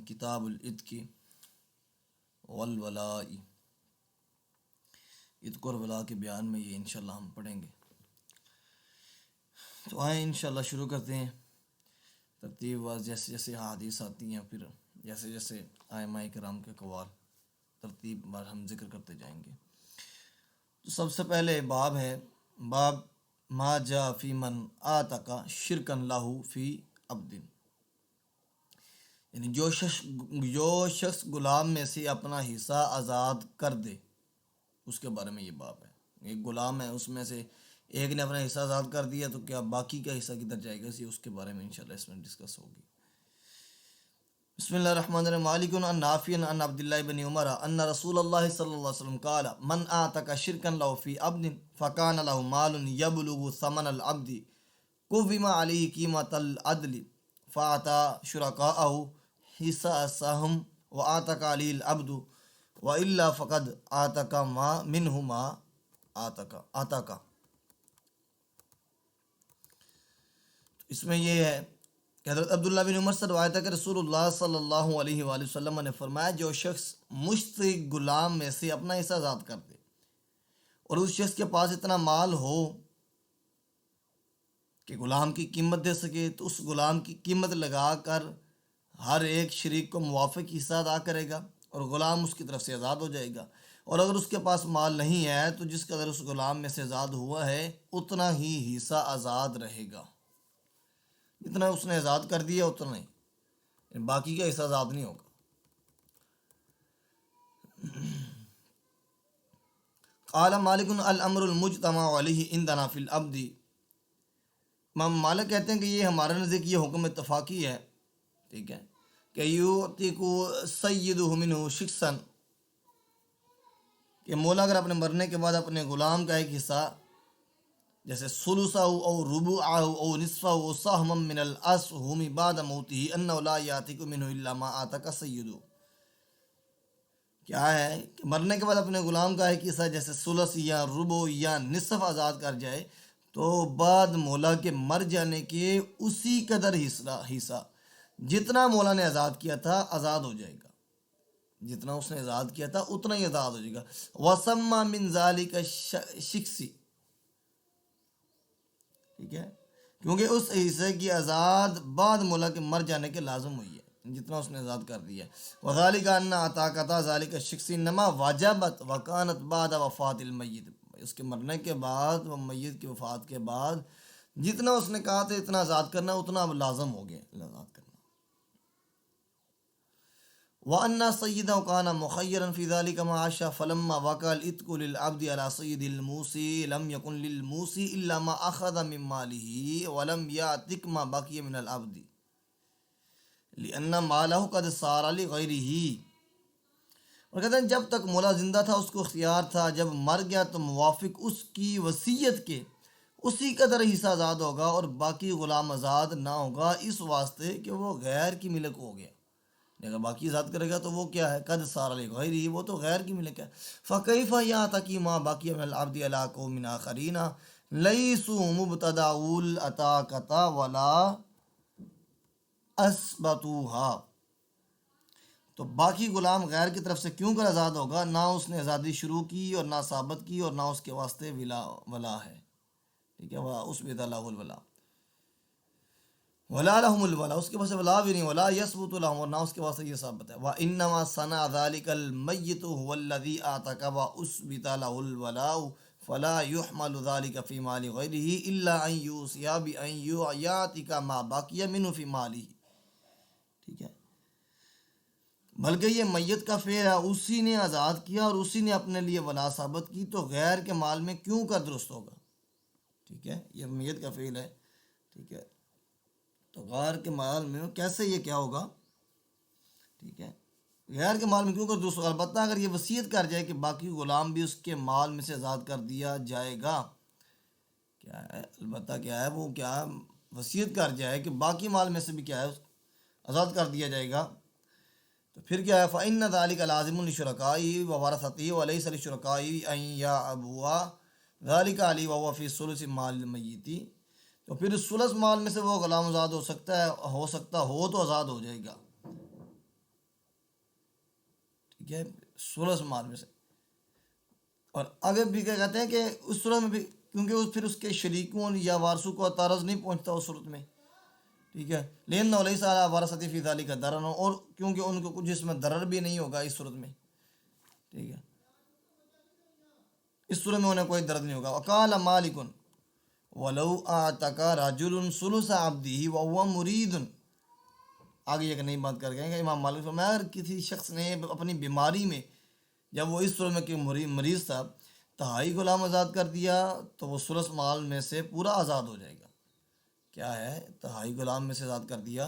کتاب العتق والولاء، عتق اور ولاء کے بیان میں یہ انشاءاللہ ہم پڑھیں گے۔ تو آئیں انشاءاللہ شروع کرتے ہیں ترتیب واز، جیسے جیسے حدیث آتی ہیں پھر جیسے جیسے ائمہ کرام کے اقوال ترتیب بار ہم ذکر کرتے جائیں گے۔ تو سب سے پہلے باب ہے باب ما جاء فی من آتق شرکا لہ فی عبد، یعنی جو شخص غلام میں سے اپنا حصہ آزاد کر دے اس کے بارے میں یہ باب ہے۔ ایک غلام ہے، اس میں سے ایک نے اپنا حصہ آزاد کر دیا تو کیا باقی کا حصہ کدھر جائے گا، اس کے بارے میں انشاءاللہ اس میں ڈسکس ہوگی۔ بسم اللہ الرحمن الرحیم۔ مالک عن نافع عن عبد اللہ بن عمر ان رسول اللہ صلی اللہ علیہ وسلم قال من اعتق شرکا له فی عبد فکان له مال یبلغ ثمن العبد قوم علیہ قیمۃ العدل فاعطى شرکاءه حصہ السهم واعتق علیہ العبد والا فقد اعتق ما منه ما اعتق۔ اس میں یہ ہے کہ حضرت عبداللہ بن عمر سے روایت ہے کہ رسول اللہ صلی اللہ علیہ وآلہ وسلم نے فرمایا جو شخص مشترک غلام میں سے اپنا حصہ آزاد کر دے اور اس شخص کے پاس اتنا مال ہو کہ غلام کی قیمت دے سکے تو اس غلام کی قیمت لگا کر ہر ایک شریک کو موافق حصہ ادا کرے گا اور غلام اس کی طرف سے آزاد ہو جائے گا۔ اور اگر اس کے پاس مال نہیں ہے تو جس قدر اس غلام میں سے آزاد ہوا ہے اتنا ہی حصہ آزاد رہے گا، جتنا اس نے آزاد کر دیا اتنا ہی، باقی کا حصہ آزاد نہیں ہوگا۔ قال مالک الامر المجتمع علیہ عندنا فی العبد، امام مالک کہتے ہیں کہ یہ ہمارے نزدیک یہ حکم اتفاقی ہے، ٹھیک ہے، کہ یعتق سیدہ منہ شخصا، کہ مولا اگر اپنے مرنے کے بعد اپنے غلام کا ایک حصہ جیسے ثلثہ او ربعہ او نصفہ او سہما من الاسہم بعد موتہ انہ لا یعتق منہ الا ما اعتق سیدہ، کیا ہے کہ مرنے کے بعد اپنے غلام کا ایک حصہ جیسے ثلث یا ربع یا نصف آزاد کر جائے تو بعد مولا کے مر جانے کے اسی قدر حصہ جتنا مولا نے آزاد کیا تھا آزاد ہو جائے گا، جتنا اس نے آزاد کیا تھا اتنا ہی آزاد ہو جائے گا۔ وَسَمَّا مِن ذَلِكَ شِخْصِ، ٹھیک ہے، کیونکہ اس حصے کی آزاد بعد مولا کے مر جانے کے لازم ہوئی ہے جتنا اس نے آزاد کر دیا ہے۔ وَذَلِكَ أَنَّ عَتَاقَةَ ذَلِكَ الشِّخْصِ إِنَّمَا وَجَبَتْ وَكَانَتْ بَعْدَ وفات المیت، اس کے مرنے کے بعد و میت کی وفات کے بعد جتنا اس نے کہا تھا اتنا آزاد کرنا اتنا اب لازم ہو گیا آزاد کرنا۔ وَأَنَّ سَيِّدَهُ كَانَ مُخَيَّرًا فِي ذَلِكَ مَا عَاشَ فَلَمَّا وَقَعَ الْعِتْقُ لِلْعَبْدِ عَلَى سَيِّدِ الْمُوسِي لَمْ يَكُنْ لِلْمُوسِي إِلَّا مَا أَخَذَ مِنْ مَالِهِ وَلَمْ يَعْتِقْ مَا بَقِيَ مِنَ الْعَبْدِ لِأَنَّ مَالَهُ قَدْ صَارَ لِغَيْرِهِ، اور کہتے ہیں جب تک مولا زندہ تھا اس کو اختیار تھا، جب مر گیا تو موافق اس کی وصیت کے اسی قدر حصہ آزاد ہوگا اور باقی غلام آزاد نہ ہوگا، اس واسطے کہ وہ غیر کی ملک ہو گیا۔ اگر باقی آزاد کرے گا تو وہ کیا ہے، قد صار لغیرہ، وہ تو غیر کی ملک ہے۔ فکیف یعتقی ما بقی من العبد علی قوم آخرین لیسوا مبتدعو العتاقۃ ولا اثبتوها، تو باقی غلام غیر کی طرف سے کیوں کر آزاد ہوگا، نہ اس نے آزادی شروع کی اور نہ ثابت کی اور نہ اس کے واسطے ولا ہے، ٹھیک ہے، وَأُثْبِتَ لَهُ الْوَلَاءُ ولا لهم الولا، اس کے پاس ولا بھی نہیں، ولا یثبت لهم، اور نہ اس کے واسطے یہ ثابت ہے۔ وانما صنع ذلك المیت هو الذي اعتق واثبت له الولاء فلا يحمل ذلك في مال غيره الا ان يوصي بان يعتق ما بقي منه في ماله، ٹھیک ہے، بلکہ یہ میت کا فعل ہے، اسی نے آزاد کیا اور اسی نے اپنے لیے ولا ثابت کی، تو غیر کے مال میں کیوں کر درست ہوگا، ٹھیک ہے، یہ میت کا فعل ہے، ٹھیک ہے، تو غیر کے مال میں کیسے یہ کیا ہوگا، ٹھیک ہے، غیر کے مال میں کیوں کر دوسرا، البتہ اگر یہ وصیت کر جائے کہ باقی غلام بھی اس کے مال میں سے آزاد کر دیا جائے گا، کیا ہے، البتہ کیا ہے، وہ کیا وصیت کر جائے کہ باقی مال میں سے بھی کیا ہے آزاد کر دیا جائے گا، تو پھر کیا ہے، فَإِنَّ ذَلِكَ لَازِمٌ لِشُرَكَائِهِ وَوَرَثَتِهِ وَلَيْسَ لِشُرَكَائِهِ أَن يَعْبُوا ذَلِكَ عَلَيْهِ وَهُوَ فِي ثُلُثِ مَالِ الْمَيِّتِ، تو پھر اس ثلث مال میں سے وہ غلام آزاد ہو سکتا ہے، تو آزاد ہو جائے گا، ٹھیک ہے، ثلث مال میں سے۔ اور آگے بھی کیا کہتے ہیں کہ اس صورت میں بھی کیونکہ پھر اس کے شریکوں یا وارثوں کو تعرض نہیں پہنچتا اس صورت میں، ٹھیک ہے، لیکن لیس علی ورثۃ فی ذلک ضرر، اور کیونکہ ان کو کچھ اس میں ضرر بھی نہیں ہوگا اس صورت میں، ٹھیک ہے، اس صورت میں انہیں کوئی درد نہیں ہوگا۔ وقال مالک ولو اعتق رجل ثلث عبده وهو مرید، آگے یہ نئی بات کر گئے کہ امام مالک فرمایا اگر کسی شخص نے اپنی بیماری میں، جب وہ اس صورت میں کہ مریض تھا، تہائی غلام آزاد کر دیا تو وہ ثلث مال میں سے پورا آزاد ہو جائے گا۔ کیا ہے، تہائی غلام میں سے آزاد کر دیا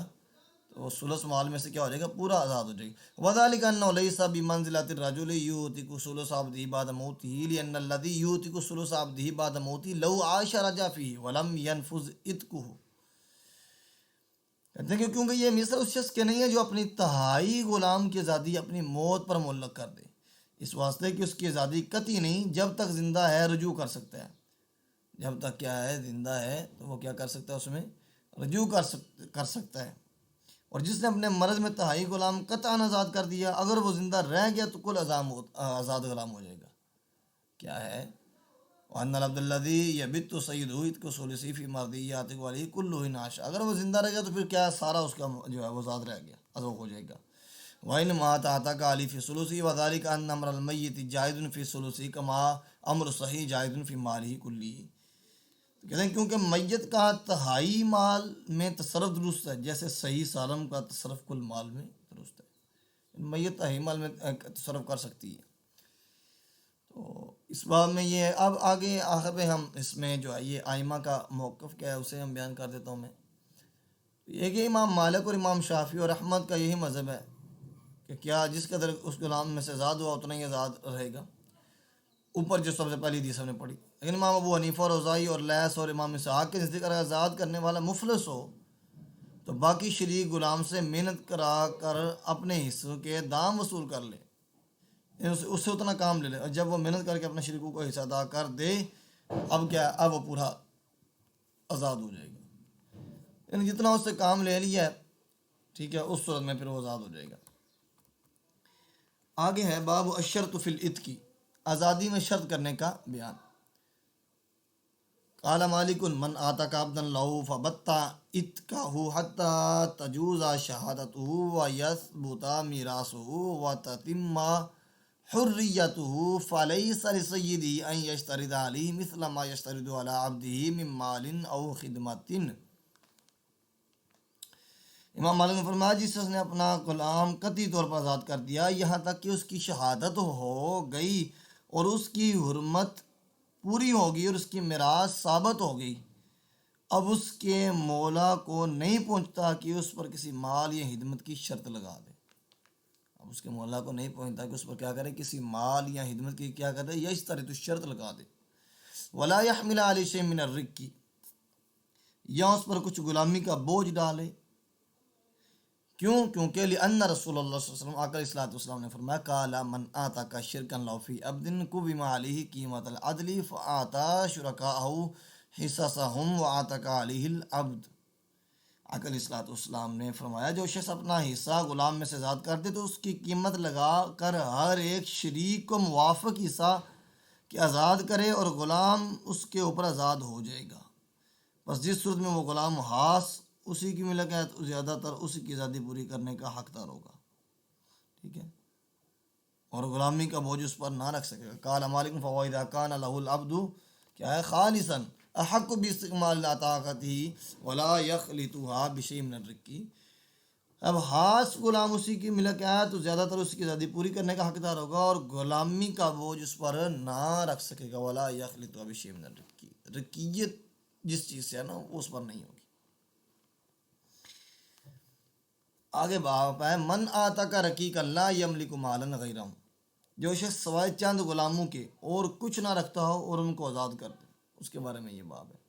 تو وہ ثلث مال میں سے کیا ہو جائے گا، پورا آزاد ہو جائے گا۔ وذلک انہ لیس بمنزلۃ الرجل یعتق ثلث عبدہ بعد موتہ لان الذی یعتق ثلث عبدہ بعد موتہ لو عاش رجع فیہ ولم ينفذ عتقہ، کہتے ہیں کہ کیونکہ یہ مثل اس شخص کے نہیں ہے جو اپنی تہائی غلام کی آزادی اپنی موت پر معلق کر دے، اس واسطے کہ اس کی آزادی قطعی نہیں، جب تک زندہ ہے رجوع کر سکتا ہے، جب تک کیا ہے، زندہ ہے تو وہ کیا کر سکتا ہے، اس میں رجوع کر سکتا ہے۔ اور جس نے اپنے مرض میں تہائی غلام قطعاً آزاد کر دیا، اگر وہ زندہ رہ گیا تو کل آزاد غلام ہو جائے گا۔ کیا ہے، وَأَنَّ الْعَبْدَ الَّذِي يَبِتُّ سَيِّدُهُ عِتْقُ ثُلُثِهِ فِي مَرْضِيَّاتِهِ وَعَلَيْهِ كُلُّهُ نَاشٍ، اگر وہ زندہ رہ گیا تو پھر کیا سارا اس کا جو ہے وہ آزاد رہ گیا، آزاد ہو جائے گا۔ وَإِنْ مَاتَ اعْتَقَ عَلَيْهِ فِي ثُلُثِهِ وَذَلِكَ أَنَّ أَمْرَ الْمَيِّتِ جَائِزٌ فِي ثُلُثِهِ كَمَا أَمْرُ الصَّحِيحِ جَائِزٌ فِي مَالِهِ كُلِّهِ، کہتے ہیں کیونکہ میت کا تہائی مال میں تصرف درست ہے جیسے صحیح سالم کا تصرف کل مال میں درست ہے، میت تہائی مال میں تصرف کر سکتی ہے۔ تو اس باب میں یہ ہے۔ اب آگے آخر میں ہم اس میں جو ہے یہ آئمہ کا موقف کیا ہے اسے ہم بیان کر دیتا ہوں میں۔ یہ کہ امام مالک اور امام شافعی اور احمد کا یہی مذہب ہے کہ کیا جس قدر اس غلام میں سے آزاد ہوا اتنا ہی آزاد رہے گا، اوپر جو سب سے پہلی حدیث ہم نے پڑھی۔ لیکن امام ابو حنیفہ اور اوزاعی اور لیث اور امام اسحاق کے نزدیک اگر آزاد کرنے والا مفلس ہو تو باقی شریک غلام سے محنت کرا کر اپنے حصوں کے دام وصول کر لے، اس سے اتنا کام لے لے، اور جب وہ محنت کر کے اپنے شریکوں کو حصہ ادا کر دے، اب کیا، اب وہ پورا آزاد ہو جائے گا، یعنی جتنا اس سے کام لے لیا ہے، ٹھیک ہے، اس صورت میں پھر وہ آزاد ہو جائے گا۔ آگے ہے باب الشرط فی العتق، آزادی میں شرط کرنے کا بیان۔ قال مالک من اعتق عبدا له فبت عتقه حتى تجوز شهادته ويثبت میراثه وتتم حریته فليس لسیده ان یشترط علیہ مثل ما یشترط علی عبده من مال او خدمت۔ امام مالک نے فرمایا جس شخص نے اپنا غلام قطعی طور پر آزاد کر دیا یہاں تک کہ اس کی شہادت ہو گئی اور اس کی حرمت پوری ہوگی اور اس کی میراث ثابت ہو گئی، اب اس کے مولا کو نہیں پہنچتا کہ اس پر کسی مال یا خدمت کی شرط لگا دے، اب اس کے مولا کو نہیں پہنچتا کہ اس پر کیا کرے، کسی مال یا خدمت کی کیا کرے، یا اس طرح تو شرط لگا دے۔ ولا يحمل علی شیء من الرق، یا اس پر کچھ غلامی کا بوجھ ڈالے، کیوں؟ کیونکہ لأن رسول اللہ صلی اللہ علیہ وسلم آقا علیہ الصلوۃ والسلام نے فرمایا قال من اعتق شرکا له فی عبد قوم علیہ قیمۃ العدل فاعطى شرکاءه حصصهم واعتق علیہ العبد۔ آقا علیہ الصلوۃ والسلام نے فرمایا جو شخص اپنا حصہ غلام میں سے آزاد کر دے تو اس کی قیمت لگا کر ہر ایک شریک کو موافق حصہ کہ آزاد کرے اور غلام اس کے اوپر آزاد ہو جائے گا، بس جس صورت میں وہ غلام خاص اسی کی ملک ہے تو زیادہ تر اسی کی آزادی پوری کرنے کا حقدار ہوگا، ٹھیک ہے، اور غلامی کا بوجھ اس پر نہ رکھ سکے گا۔ قال مالک فواذا کان له العبد کیا ہے خالصا احق باستعمال طاقته ولا يخلطها بشيء من الرق، اب خاص غلام اسی کی ملک ہے تو زیادہ تر اس کی آزادی پوری کرنے کا حقدار ہوگا اور غلامی کا بوجھ اس پر نہ رکھ سکے گا۔ ولا يخلطها بشيء من الرق، رقیت جس چیز سے ہے نا وہ اس پر نہیں ہوگی۔ آگے باپ ہے من اعتق رقیقا لا یملک مالا غیرہ، جو شخص سوائے چند غلاموں کے اور کچھ نہ رکھتا ہو اور ان کو آزاد کر دے، اس کے بارے میں یہ باب ہے۔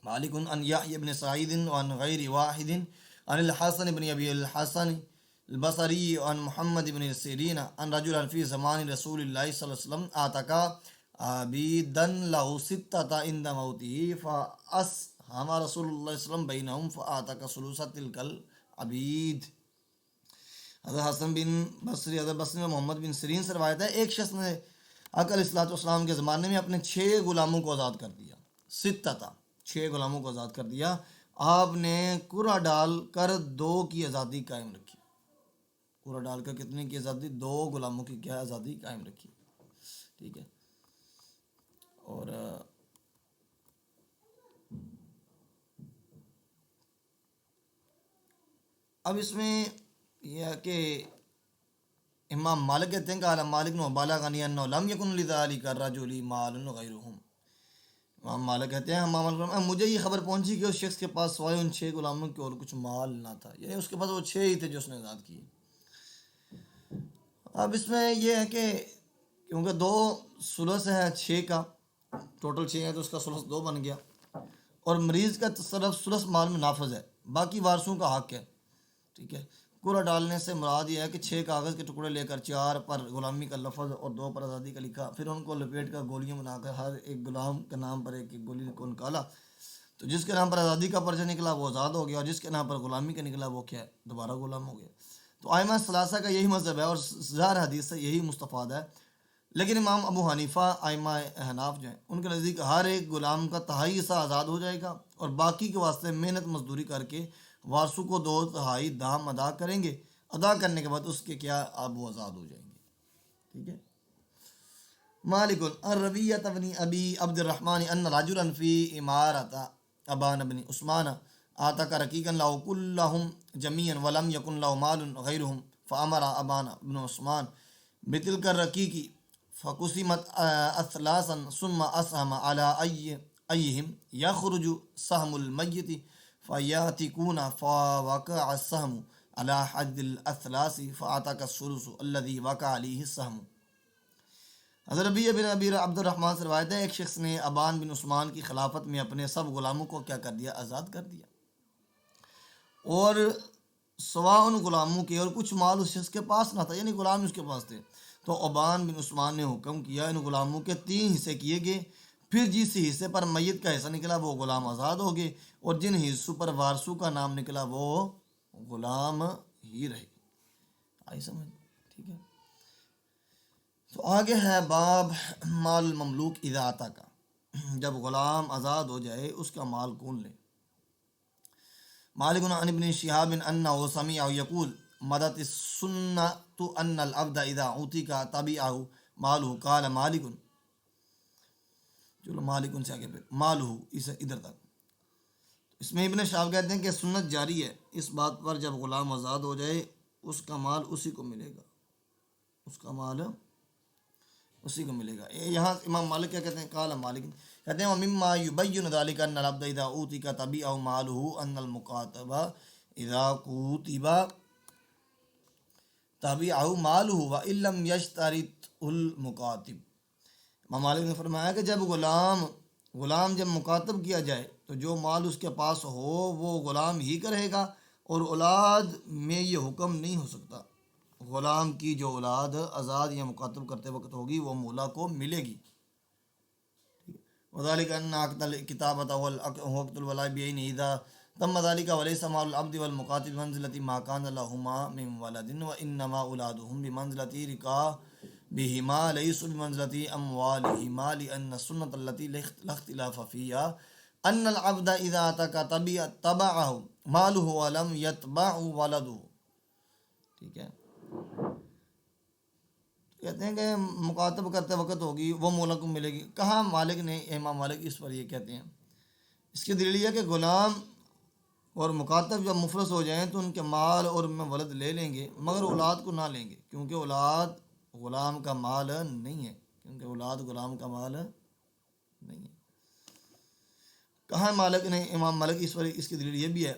مالک عن یحیی بن سعید وعن غیر واحد عن الحسن بن ابی الحسن البصری عن محمد بن سیرین عن رجل فی زمان رسول اللہ صلی اللہ علیہ وسلم اعتق عبیدا له ستۃ عند موته فأسهم رسول اللہ صلی اللہ علیہ وسلم بینہم فاعتق ثلث تلک العبید۔ حضرت حسن بن بصری، حضرت بصری میں محمد بن سیرین سے روایت ہے، ایک شخص نے آقا علیہ الصلوۃ والسلام کے زمانے میں اپنے 6 غلاموں کو آزاد کر دیا، ستتا، 6 غلاموں کو آزاد کر دیا۔ آپ نے کرہ ڈال کر 2 کی آزادی قائم رکھی، کرہ ڈال کر کتنے کی آزادی؟ 2 غلاموں کی کیا آزادی قائم رکھی، ٹھیک ہے۔ اور اب اس میں یہ ہے کہ امام مالک کہتے ہیں کہ عالم مالک نو بالغنی انہ لم یکن لذالک الرجل مال غیرہم، امام مالک کہتے ہیں مجھے یہ خبر پہنچی کہ اس شخص کے پاس سوائے ان 6 غلاموں کے اور کچھ مال نہ تھا، یعنی اس کے پاس وہ 6 ہی تھے جو اس نے آزاد کیے۔ اب اس میں یہ ہے کہ کیونکہ 2 ثلث ہے 6 کا، ٹوٹل 6 ہے تو اس کا ثلث 2 بن گیا، اور مریض کا تصرف ثلث مال میں نافذ ہے، باقی وارثوں کا حق ہے، ٹھیک ہے۔ کرہ ڈالنے سے مراد یہ ہے کہ 6 کاغذ کے ٹکڑے لے کر 4 پر غلامی کا لفظ اور 2 پر آزادی کا لکھا، پھر ان کو لپیٹ کر گولیاں بنا کر ہر ایک غلام کے نام پر ایک ایک گولی کو نکالا، تو جس کے نام پر آزادی کا پرچہ نکلا وہ آزاد ہو گیا، اور جس کے نام پر غلامی کا نکلا وہ کیا ہے؟ دوبارہ غلام ہو گیا۔ تو ائمہ ثلاثہ کا یہی مذہب ہے اور ظاہر حدیث سے یہی مستفاد ہے، لیکن امام ابو حنیفہ ائمہ احناف جو ہیں ان کے نزدیک ہر ایک غلام کا تہائی حصہ آزاد ہو جائے گا، اور باقی کے واسطے محنت مزدوری کر کے وارثوں کو 2/3 دام ادا کریں گے، ادا کرنے کے بعد اس کے کیا اب وہ آزاد ہو جائیں گے، ٹھیک ہے۔ مالک الربیہ بن ابی عبد الرحمن ان رجلا فی امارۃ ابان بن عثمان آتک رقیقا له كلهم جميعا ولم يكن له مال غيرهم فامر ابان بن عثمان بتلك الرقیق فقسمت اثلاثا ثم اسهم على ایہم یخرج سهم المیت فیاتکون فوقع السهم على حد الاثلاث فاتک الثلث الذي وقع عليه السهم۔ حضرت ربیع بن ابی عبد الرحمن سے روایت ہے، ایک شخص نے ابان بن عثمان کی خلافت میں اپنے سب غلاموں کو کیا کر دیا؟ آزاد کر دیا، اور سوا ان غلاموں کے اور کچھ مال اس شخص کے پاس نہ تھا، یعنی غلام اس کے پاس تھے، تو ابان بن عثمان نے حکم کیا ان غلاموں کے 3 حصے کیے گئے، پھر جس حصے پر میت کا حصہ نکلا وہ غلام آزاد ہو گئے، اور جن حصوں پر وارثوں کا نام نکلا وہ غلام ہی رہے۔ آئی سمجھ؟ ٹھیک ہے۔ تو آگے ہے باب مال مملوک اذا آتا کا، جب غلام آزاد ہو جائے اس کا مال کون لے۔ مالک عن ابن شہاب انہ سمع یقول مدت السنۃ ان العبد اذا اعتق تبعہ مالہ قال مالک، چلو مالک ان سے آگے پھر مالہ اسے ادھر تک، اس میں ابن شہاب کہتے ہیں کہ سنت جاری ہے اس بات پر جب غلام آزاد ہو جائے اس کا مال اسی کو ملے گا، اس کا مال اسی کو ملے گا۔ یہاں امام مالک کیا کہتے ہیں؟ قال مالک کہتے ہیں ومما یبین ذلک ان العبد اذا اوتیک تبعہ مالہ ان المکاتب اذا کوتب تبعہ مالہ وان لم یشترط المکاتب۔ امام مالک نے فرمایا کہ جب غلام جب مکاتب کیا جائے تو جو مال اس کے پاس ہو وہ غلام ہی کا رہے گا، اور اولاد میں یہ حکم نہیں ہو سکتا، غلام کی جو اولاد آزاد یا مکاتب کرتے وقت ہوگی وہ مولا کو ملے گی۔ وذلك ان عقد الكتابة وعقد الولاء بين اذا تم ذلك وليس مال العبد والمكاتب بمنزلة ما كان لهما من ولد وانما اولادهم بمنزلة ركابهما ليس بمنزلة اموالهما لان السنة التي لا اختلاف فيها ان العبد اذا اعتق تبعه ماله ولم يتبعه ولده، ٹھیک ہے۔ کہتے ہیں کہ مکاتب کرتے وقت ہوگی وہ مولا کو ملے گی۔ کہاں مالک نے، امام مالک اس پر یہ کہتے ہیں، اس کی دلیل یہ ہے کہ غلام اور مکاتب جب مفلس ہو جائیں تو ان کے مال اور میں ولد لے لیں گے مگر اولاد کو نہ لیں گے، کیونکہ اولاد غلام کا مال نہیں ہے، کیونکہ اولاد غلام کا مال نہیں ہے۔ کہاں مالک نے، امام مالک اس پر اس کی دلیل یہ بھی ہے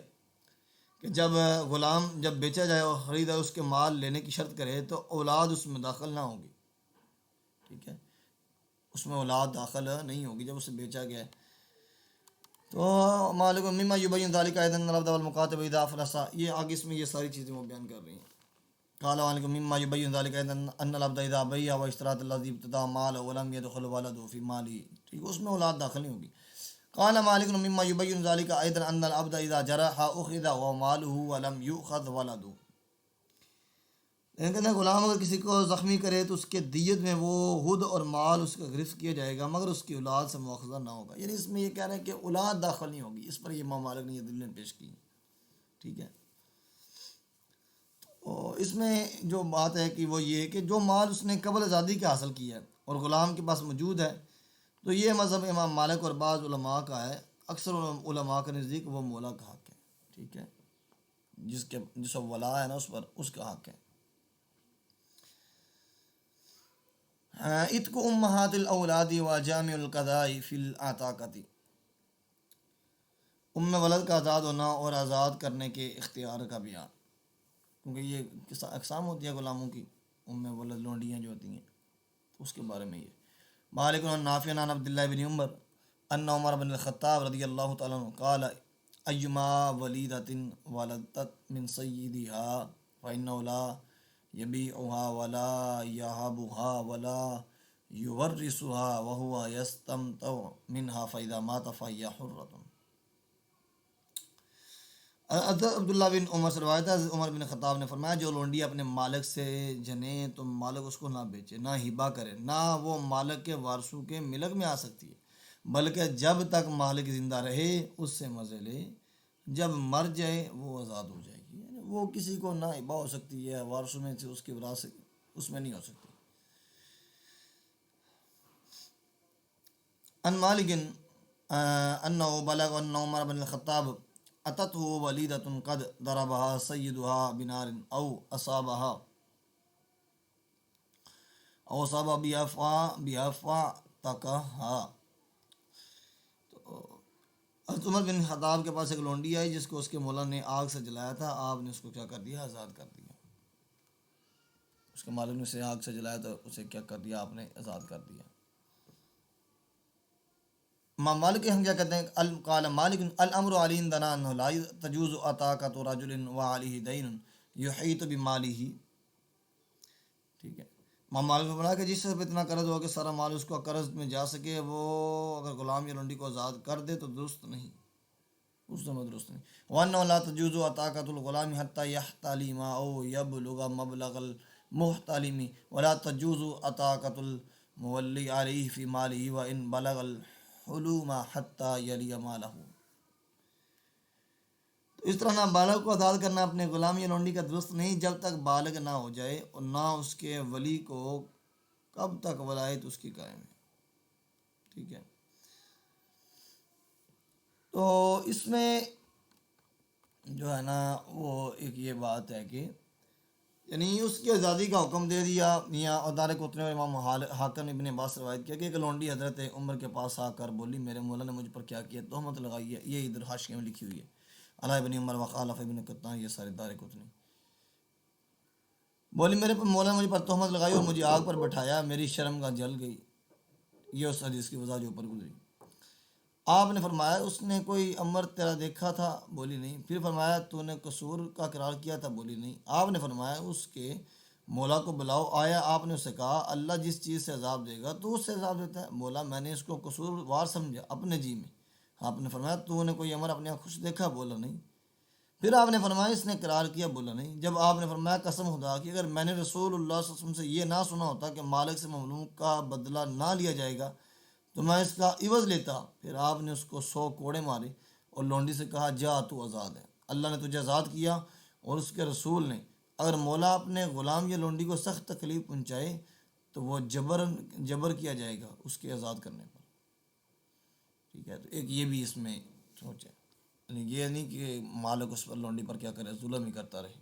کہ جب غلام جب بیچا جائے اور خریدار اس کے مال لینے کی شرط کرے تو اولاد اس میں داخل نہ ہوگی، ٹھیک ہے، اس میں اولاد داخل نہیں ہوگی جب اسے بیچا گیا ہے۔ تو مالک مما یبین ذلک ایضا ان العبد والمکاتب اذا افلس، یہ آگے اس میں یہ ساری چیزیں وہ بیان کر رہی ہیں۔ قال مالک مما یبین ذلک ایضا ان العبد اذا بیع واشترى الذي ابتدع ماله ولم يدخل ولده في ماله، ٹھیک ہے، اس میں اولاد داخل نہیں ہوگی۔ قال مالک مما یبین ذلک ایضا ان العبد اذا جرح اخذ وماله ولم یؤخذ ولده، لیکن کہتے ہیں غلام اگر کسی کو زخمی کرے تو اس کے دیت میں وہ خود اور مال اس کا گرفت کیا جائے گا، مگر اس کی اولاد سے مواخذہ نہ ہوگا. یعنی اس میں یہ کہہ رہے ہیں کہ اولاد داخل نہیں ہوگی. اس پر یہ امام مالک نے یہ دلیل پیش کی. ٹھیک ہے. اور اس میں جو بات ہے کہ وہ یہ کہ جو مال اس نے قبل آزادی کے حاصل کیا ہے اور غلام کے پاس موجود ہے، تو یہ مذہب امام مالک اور بعض علماء کا ہے. اکثر علماء کے نزدیک وہ مولا کا حق ہے. ٹھیک ہے. جس ولا ہے نا اس پر اس کا حق ہے. اتق امہات الاولاد و جامع القضاء فی العتاقۃ. ولد کا آزاد ہونا اور آزاد کرنے کے اختیار کا بیان، کیونکہ یہ اقسام ہوتی ہے غلاموں کی، ولد لونڈیاں جو ہوتی ہیں، اس کے بارے میں یہ. مالک عن نافع عن عبد اللہ بن عمر ان عمر بن الخطاب رضی اللہ تعالیٰ عنہ قال ایما ولیدۃ ولدت من سیدها فإنه لا یبیعها ولا یہبها ولا یورثها وهو یستمتع منها فإذا مات فهي حرة. عبداللہ بن عمر سے روایت ہے، عمر بن خطاب نے فرمایا جو لونڈی اپنے مالک سے جنے تو مالک اس کو نہ بیچے، نہ ہبہ کرے، نہ وہ مالک کے وارثوں کے ملک میں آ سکتی ہے، بلکہ جب تک مالک زندہ رہے اس سے مزے لے، جب مر جائے وہ آزاد ہو جائے گی. یعنی وہ کسی کو نہ ہبہ ہو سکتی ہے، وارثوں میں سے اس کی وراثت اس میں نہیں ہو سکتی. ان مالک انہ بلغ ان عمر بن الخطاب اتته ولیدۃ قد ضربها سیدها بنار او اصابها اصاب بها تکہا. حضرت عمر بن خطاب کے پاس ایک لونڈی آئی جس کو اس کے مولا نے آگ سے جلایا تھا. آپ نے اس کو کیا کر دیا؟ آزاد کر دیا. اس کے مالک نے اسے آگ سے جلایا تو اسے کیا کر دیا؟ آپ نے آزاد کر دیا. امام مالک ہم کیا کہتے ہیں؟ قال مالک الامر علی عندنا انه لا تجوز عتاقۃ رجل وعلیہ دین یحیط بمالہ. ٹھیک ہے. امام مالک نے بنا کہ جس سے اتنا قرض ہو کہ سارا مال اس کو قرض میں جا سکے، وہ اگر غلام یا لونڈی کو آزاد کر دے تو درست نہیں، اس میں درست نہیں. وانه لا تجوز عتاقۃ الغلام حتى يحتلم او يبلغ مبلغ المحتلم ولا تجوز عتاقۃ المولی علیہ فی مالہ وان بلغ الحلم حتى یلی مالہ. اس طرح نابالغ کو آزاد کرنا اپنے غلام یا لونڈی کا درست نہیں جب تک بالغ نہ ہو جائے، اور نہ اس کے ولی کو کب تک ولایت اس کی قائم ہے. ٹھیک ہے. تو اس میں جو ہے نا وہ ایک یہ بات ہے کہ یعنی اس کی آزادی کا حکم دے دیا. یا ادار قطنی اور امام حاکم ابن عباس روایت کیا کہ ایک لونڈی حضرت عمر کے پاس آ کر بولی میرے مولا نے مجھ پر کیا کیا، تہمت لگائی ہے. یہ ادھر حاشیے میں لکھی ہوئی ہے. علی ابن عمر وخالف ابن قطان، یہ سارے دار قطنی. بولی میرے مولا نے مجھ پر تہمت لگائی اور مجھے آگ پر بٹھایا، میری شرم کا جل گئی. یہ اس حدیث کی وضاحت جو اوپر گزری. آپ نے فرمایا اس نے کوئی امر تیرا دیکھا تھا؟ بولی نہیں. پھر فرمایا تو نے قصور کا اقرار کیا تھا؟ بولی نہیں. آپ نے فرمایا اس کے مولا کو بلاؤ. آیا آپ نے اس سے کہا اللہ جس چیز سے عذاب دے گا تو اس سے عذاب دیتا ہے؟ بولا میں نے اس کو قصور وار سمجھا اپنے جی میں. آپ نے فرمایا تو نے کوئی امر اپنے خوش دیکھا؟ بولا نہیں. پھر آپ نے فرمایا اس نے اقرار کیا؟ بولا نہیں. جب آپ نے فرمایا قسم خدا کی اگر میں نے رسول اللہ صلی اللہ علیہ وسلم سے یہ نہ سنا ہوتا کہ مالک سے مملوک کا بدلہ نہ لیا جائے گا تو میں اس کا عوض لیتا. پھر آپ نے اس کو 100 کوڑے مارے اور لونڈی سے کہا جا تو آزاد ہے، اللہ نے تجھے آزاد کیا اور اس کے رسول نے. اگر مولا اپنے غلام یا لونڈی کو سخت تکلیف پہنچائے تو وہ جبر کیا جائے گا اس کے آزاد کرنے پر. ٹھیک ہے. تو ایک یہ بھی اس میں سوچے، یعنی یہ نہیں کہ مالک اس پر لونڈی پر کیا کرے، ظلم ہی کرتا رہے.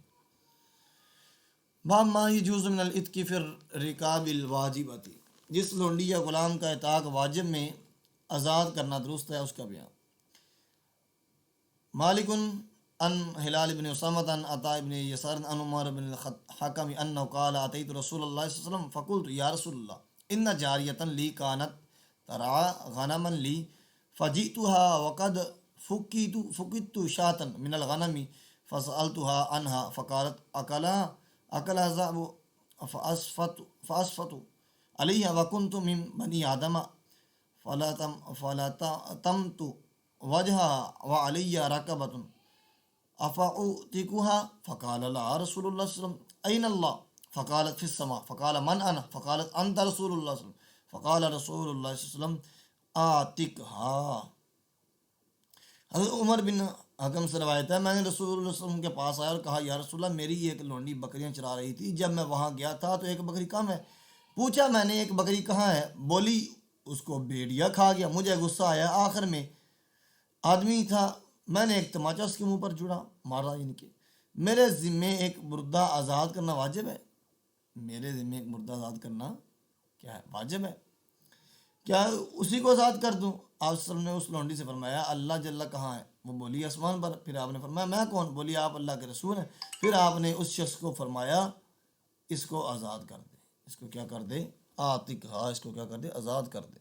باب ما یجوز من العتق فی الرکاب الواجبۃ. جس لونڈی یا غلام کا عتاق واجب میں آزاد کرنا درست ہے اس کا بیان. مالک ان ہلال بن اسامۃ ان عطاء بن یسار ان عمر بن الحکم انہ قال اتیت رسول اللہ صلی اللہ علیہ وسلم فقلت یا رسول اللہ ان جاریۃ لی کانت ترعى غنما لی فجئتها وقد فقدت شاة من الغنم فسألتها عنها فقالت أكلها الذئب فأسفت عليها وكنت من بني آدم فلطمت وجهها وعلي ركبة أفأعتقها؟ فقال لا رسول الله صلى الله عليه وسلم أين الله؟ فقالت فی السماء فقال من انا فقالت انت رسول اللہ صلی اللہ علیہ وسلم فقال رسول اللہ صلی اللہ علیہ وسلم آتقها۔ حضرت عمر بن حکم سے روایت ہے، میں نے رسول اللہ صلی اللہ علیہ وسلم کے پاس آیا اور کہا یا رسول اللہ میری ایک لونڈی بکریاں چرا رہی تھی، جب میں وہاں گیا تھا تو ایک بکری کم ہے، پوچھا میں نے ایک بکری کہاں ہے، بولی اس کو بھیڑیا کھا گیا۔ مجھے غصہ آیا، آخر میں آدمی تھا، میں نے ایک تماچہ اس کے منہ پر جڑا مارا، یعنی کہ میرے ذمے ایک مردہ آزاد کرنا واجب ہے، میرے ذمے ایک مردہ آزاد کرنا کیا ہے واجب ہے، کیا اسی کو آزاد کر دوں؟ آپ صلی اللہ علیہ وسلم نے اس لونڈی سے فرمایا اللہ جل کہاں ہے؟ وہ بولی آسمان پر۔ پھر آپ نے فرمایا میں کون؟ بولی آپ اللہ کے رسول ہیں۔ پھر آپ نے اس شخص کو فرمایا اس کو آزاد کر دے، اس کو کیا کر دے؟ آتقها، اس کو کیا کر دے؟ آزاد کر دے۔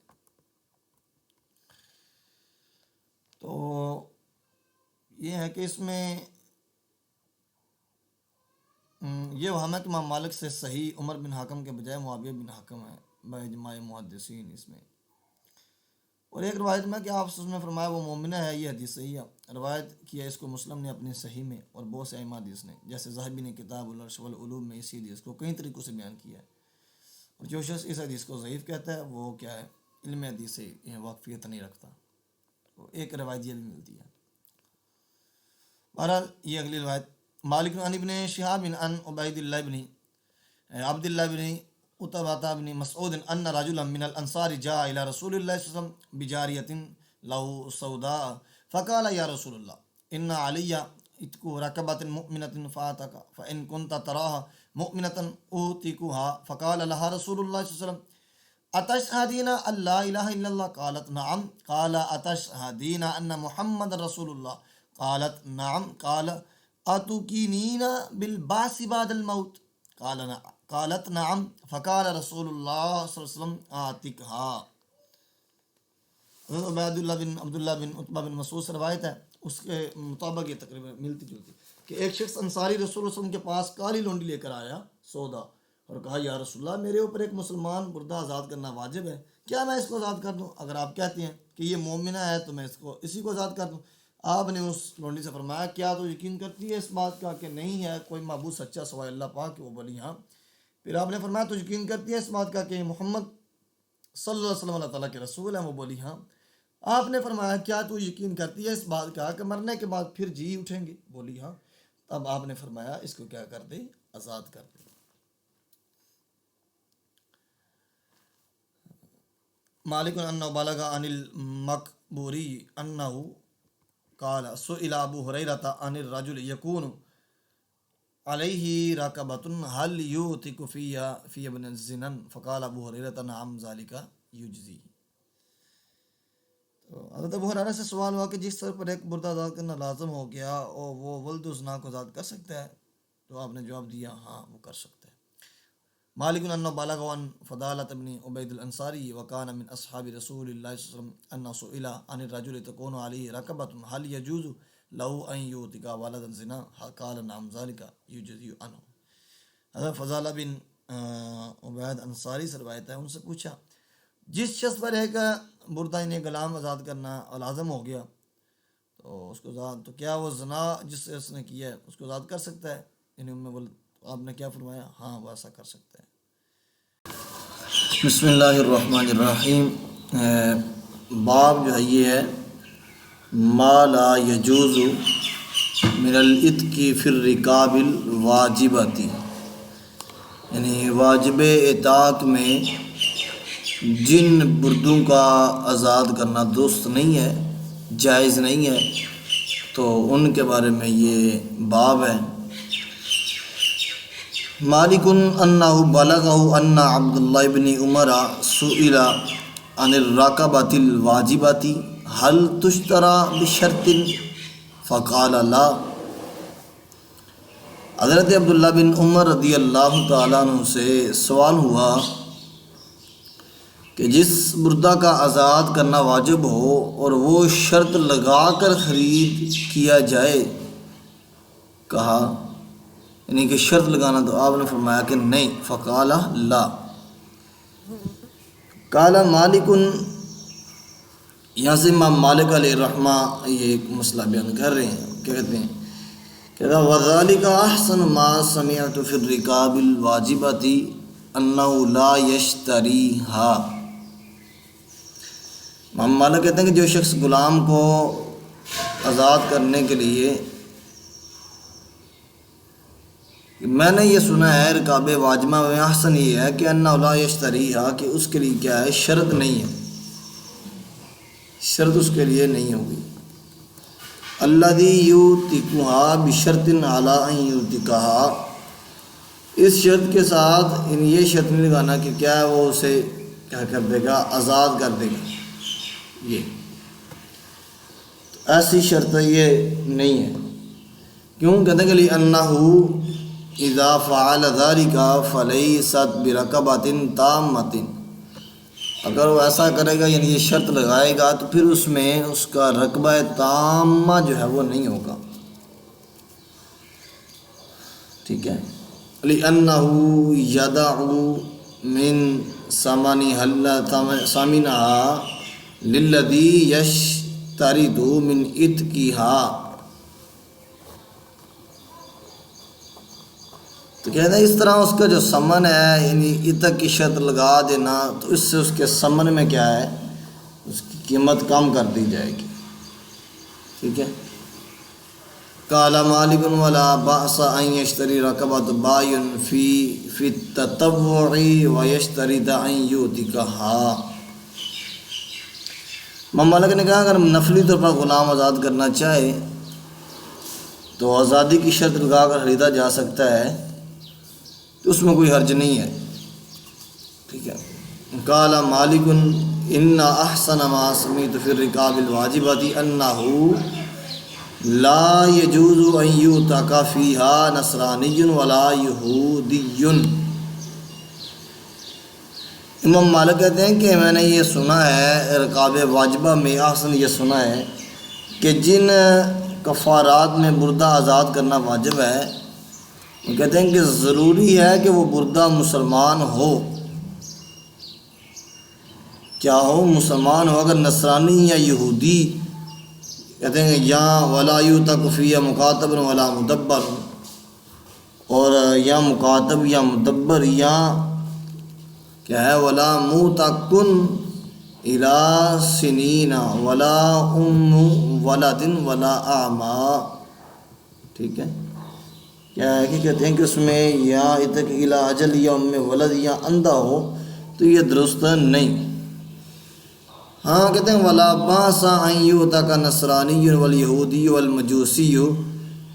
تو یہ ہے کہ اس میں یہ وہم ہے کہ امام مالک سے صحیح عمر بن حکم کے بجائے معاویہ بن حکم ہے باجماع محدثین اس میں۔ اور ایک روایت میں کہ آپ صلی اللہ علیہ وسلم نے فرمایا وہ مومنہ ہے، یہ حدیث صحیح ہے، روایت کیا اس کو مسلم نے اپنی صحیح میں اور بہت سے ائمہ حدیث نے، جیسے ذہبی نے کتاب العرش والعلوم میں اسی حدیث کو کئی طریقوں سے بیان کیا ہے۔ اور جو شخص اس حدیث کو ضعیف کہتا ہے وہ کیا ہے؟ علم حدیث سے واقفیت نہیں رکھتا۔ تو ایک روایت یہ بھی ملتی ہے۔ بہرحال یہ اگلی روایت مالک عن ابن شہاب عن عبید اللہ بن عبد اللہ بن عتبہ بن مسعود ان رجلا من الانصار جاء الى رسول اللہ صلی اللہ علیہ وسلم بجاریۃ له سوداء فقال یا رسول اللہ ان علی اتق رکبۃ مؤمنۃ فاتک فان كنت تراها مؤمنۃ اوتقها فقال لها رسول اللہ صلی اللہ علیہ وسلم اتشهدین ان لا الہ الا اللہ قالت نعم قال اتشهدین ان محمد رسول اللہ قالت نعم قال اتوقنین بالبعث بعد الموت قالت نعم فقال رسول اللہ صلی اللہ علیہ وسلم آتقها۔ حضرت عبید اللہ بن عبداللہ بن عتبہ بن مسعود سے روایت ہے، اس کے مطابق یہ تقریباً ملتی جلتی کہ ایک شخص انصاری رسول اللہ صلی اللہ علیہ وسلم کے پاس کالی لونڈی لے کر آیا سودا اور کہا یا رسول اللہ میرے اوپر ایک مسلمان مردہ آزاد کرنا واجب ہے، کیا میں اس کو آزاد کر دوں؟ اگر آپ کہتے ہیں کہ یہ مومنہ ہے تو میں اسی کو آزاد کر دوں۔ آپ نے اس لونڈی سے فرمایا کیا تو یقین کرتی ہے اس بات کا کہ نہیں ہے کوئی معبود سچا سوائے اللہ پاک؟ وہ بولی ہاں۔ پھر آپ نے فرمایا تو یقین کرتی ہے اس بات کا کہ محمد صلی اللہ علیہ وسلم اللہ تعالیٰ کے رسول ہیں؟ وہ بولی ہاں۔ آپ نے فرمایا کیا تو یقین کرتی ہے اس بات کا کہ مرنے کے بعد پھر جی اٹھیں گے؟ بولی ہاں۔ تب آپ نے فرمایا اس کو کیا کر دے؟ آزاد کر دے۔ مالک انہ بلغ عن المقبوری انہ قال سئل ابو ہریرہ عن الرجل یکون علیہ رکبۃ هل یوتق فی ابن الزنا فقال ابو ہریرہ نعم ذلک یجزی۔ حضرت ابو ہریرہ سے سوال ہوا کہ جس طرح پر ایک مردہ آزاد کرنا لازم ہو گیا اور وہ ولد الزنا کو آزاد کر سکتا ہے؟ تو آپ نے جواب دیا ہاں وہ کر سکتا ہے۔ مالک انہ بلغ عن فضالۃ بن عبید الانصاری وکان من اصحاب رسول اللہ صلی اللہ علیہ وسلم انہ سئل عن الرجل تکون علیہ رکبۃ هل یجوز له ان یوتق ولد الزنا قال نعم ذلک یجزی عنہ۔ حضرت فضالہ بن عبید انصاری سے روایت ہے، ان سے پوچھا جس شخص پر ایک مردہ غلام آزاد کرنا لازم ہو گیا تو اس کو آزاد، تو کیا وہ زنا جس سے اس نے کیا ہے اس کو آزاد کر سکتا ہے؟ یعنی آپ نے کیا فرمایا؟ ہاں وہ ایسا کر سکتا ہے۔ بسم اللہ الرحمن الرحیم۔ باب جو ہے یہ ہے ما لا یجوز من الاتق فی الرکاب الواجبۃ، یعنی واجب اطاعت میں جن بردوں کا آزاد کرنا درست نہیں ہے، جائز نہیں ہے، تو ان کے بارے میں یہ باب ہے۔ مالک انہ بلغہ ان عبداللہ بن عمر سئل عن الرکبۃ الواجبۃ هل تشترى بشرط فقال لا۔ حضرت عبداللہ بن عمر رضی اللہ تعالیٰ عنہ سے سوال ہوا کہ جس مردہ کا آزاد کرنا واجب ہو اور وہ شرط لگا کر خرید کیا جائے، کہا یعنی کہ شرط لگانا، تو آپ نے فرمایا کہ نہیں، فقال لا۔ قال مالک، یہاں سے امام مالک علیہ الرحمہ یہ ایک مسئلہ بیان کر رہے ہیں، کیا کہتے ہیں کہ کہتا وَذَلِكَ أَحْسَنُ مَا سَمِعْتُ فِي الرِّقَابِ الْوَاجِبَةِ أَنَّهُ لَا يَشْتَرِيهَا۔ امام مالک کہتے ہیں کہ جو شخص غلام کو آزاد کرنے کے لیے، میں نے یہ سنا ہے رکاب واجبہ میں احسن یہ ہے کہ انہ لا یشتریہا، کہ اس کے لیے کیا ہے، شرط نہیں ہے، شرط اس کے لیے نہیں ہوگی۔ الذی یوتکھا بشرط علی ان یوتکھا، اس شرط کے ساتھ یہ شرط نہیں لگانا کہ کیا ہے وہ اسے کیا کر دے گا، آزاد کر دے گا، یہ ایسی شرط یہ نہیں ہے۔ کیوں؟ کہتے ہیں کہ لِأَنَّهُ اذا فعل ذلك فليست برقبة تامة، اگر وہ ایسا کرے گا یعنی یہ شرط لگائے گا تو پھر اس میں اس کا رقبہ تامہ جو ہے وہ نہیں ہوگا، ٹھیک ہے۔ لِأَنَّهُ يَدَعُ مِن ثَمَنِهَا لِلَّذِي يَشْتَرِطُ مِنْ عِتْقِهَا، تو کہتے ہیں اس طرح اس کا جو ثمن ہے یعنی عتق کی شرط لگا دینا، تو اس سے اس کے ثمن میں کیا ہے، اس کی قیمت کم کر دی جائے گی، ٹھیک ہے۔ قال مالک ولا بأس ان یشتری رقبۃ بائع فی التطوع ویشترط ان یعتقھا۔ امام مالک نے کہا اگر نفلی طور پر غلام آزاد کرنا چاہے تو آزادی کی شرط لگا کر خریدا جا سکتا ہے، تو اس میں کوئی حرج نہیں ہے، ٹھیک ہے۔ قال مالک ان احسن ما سمعت فی الرقاب الواجبۃ انہ لا یجوز ان یعتق فیہا نصرانی ولا یہودی۔ امام مالک کہتے ہیں کہ میں نے یہ سنا ہے رقاب واجبہ میں احسن یہ سنا ہے کہ جن کفارات میں بردہ آزاد کرنا واجب ہے، وہ کہتے ہیں کہ ضروری ہے کہ وہ بردہ مسلمان ہو، کیا ہو، مسلمان ہو۔ اگر نصرانی یا یہودی، کہتے ہیں کہ یا ولا یعتق فیہا مکاتب ولا مدبر، اور یا مکاتب یا مدبر یا کیا ہے، ولا موتق الی سنین ولا ام ولد ولا اعمی، ٹھیک ہے۔ کیا ہے کہ کہتے ہیں کہ اس میں یا عتق الی اجل یا ام ولد یا اندھا ہو، تو یہ درست نہیں۔ ہاں کہتے ہیں ولا باس ان یعتق نصرانی والیہودی والمجوسی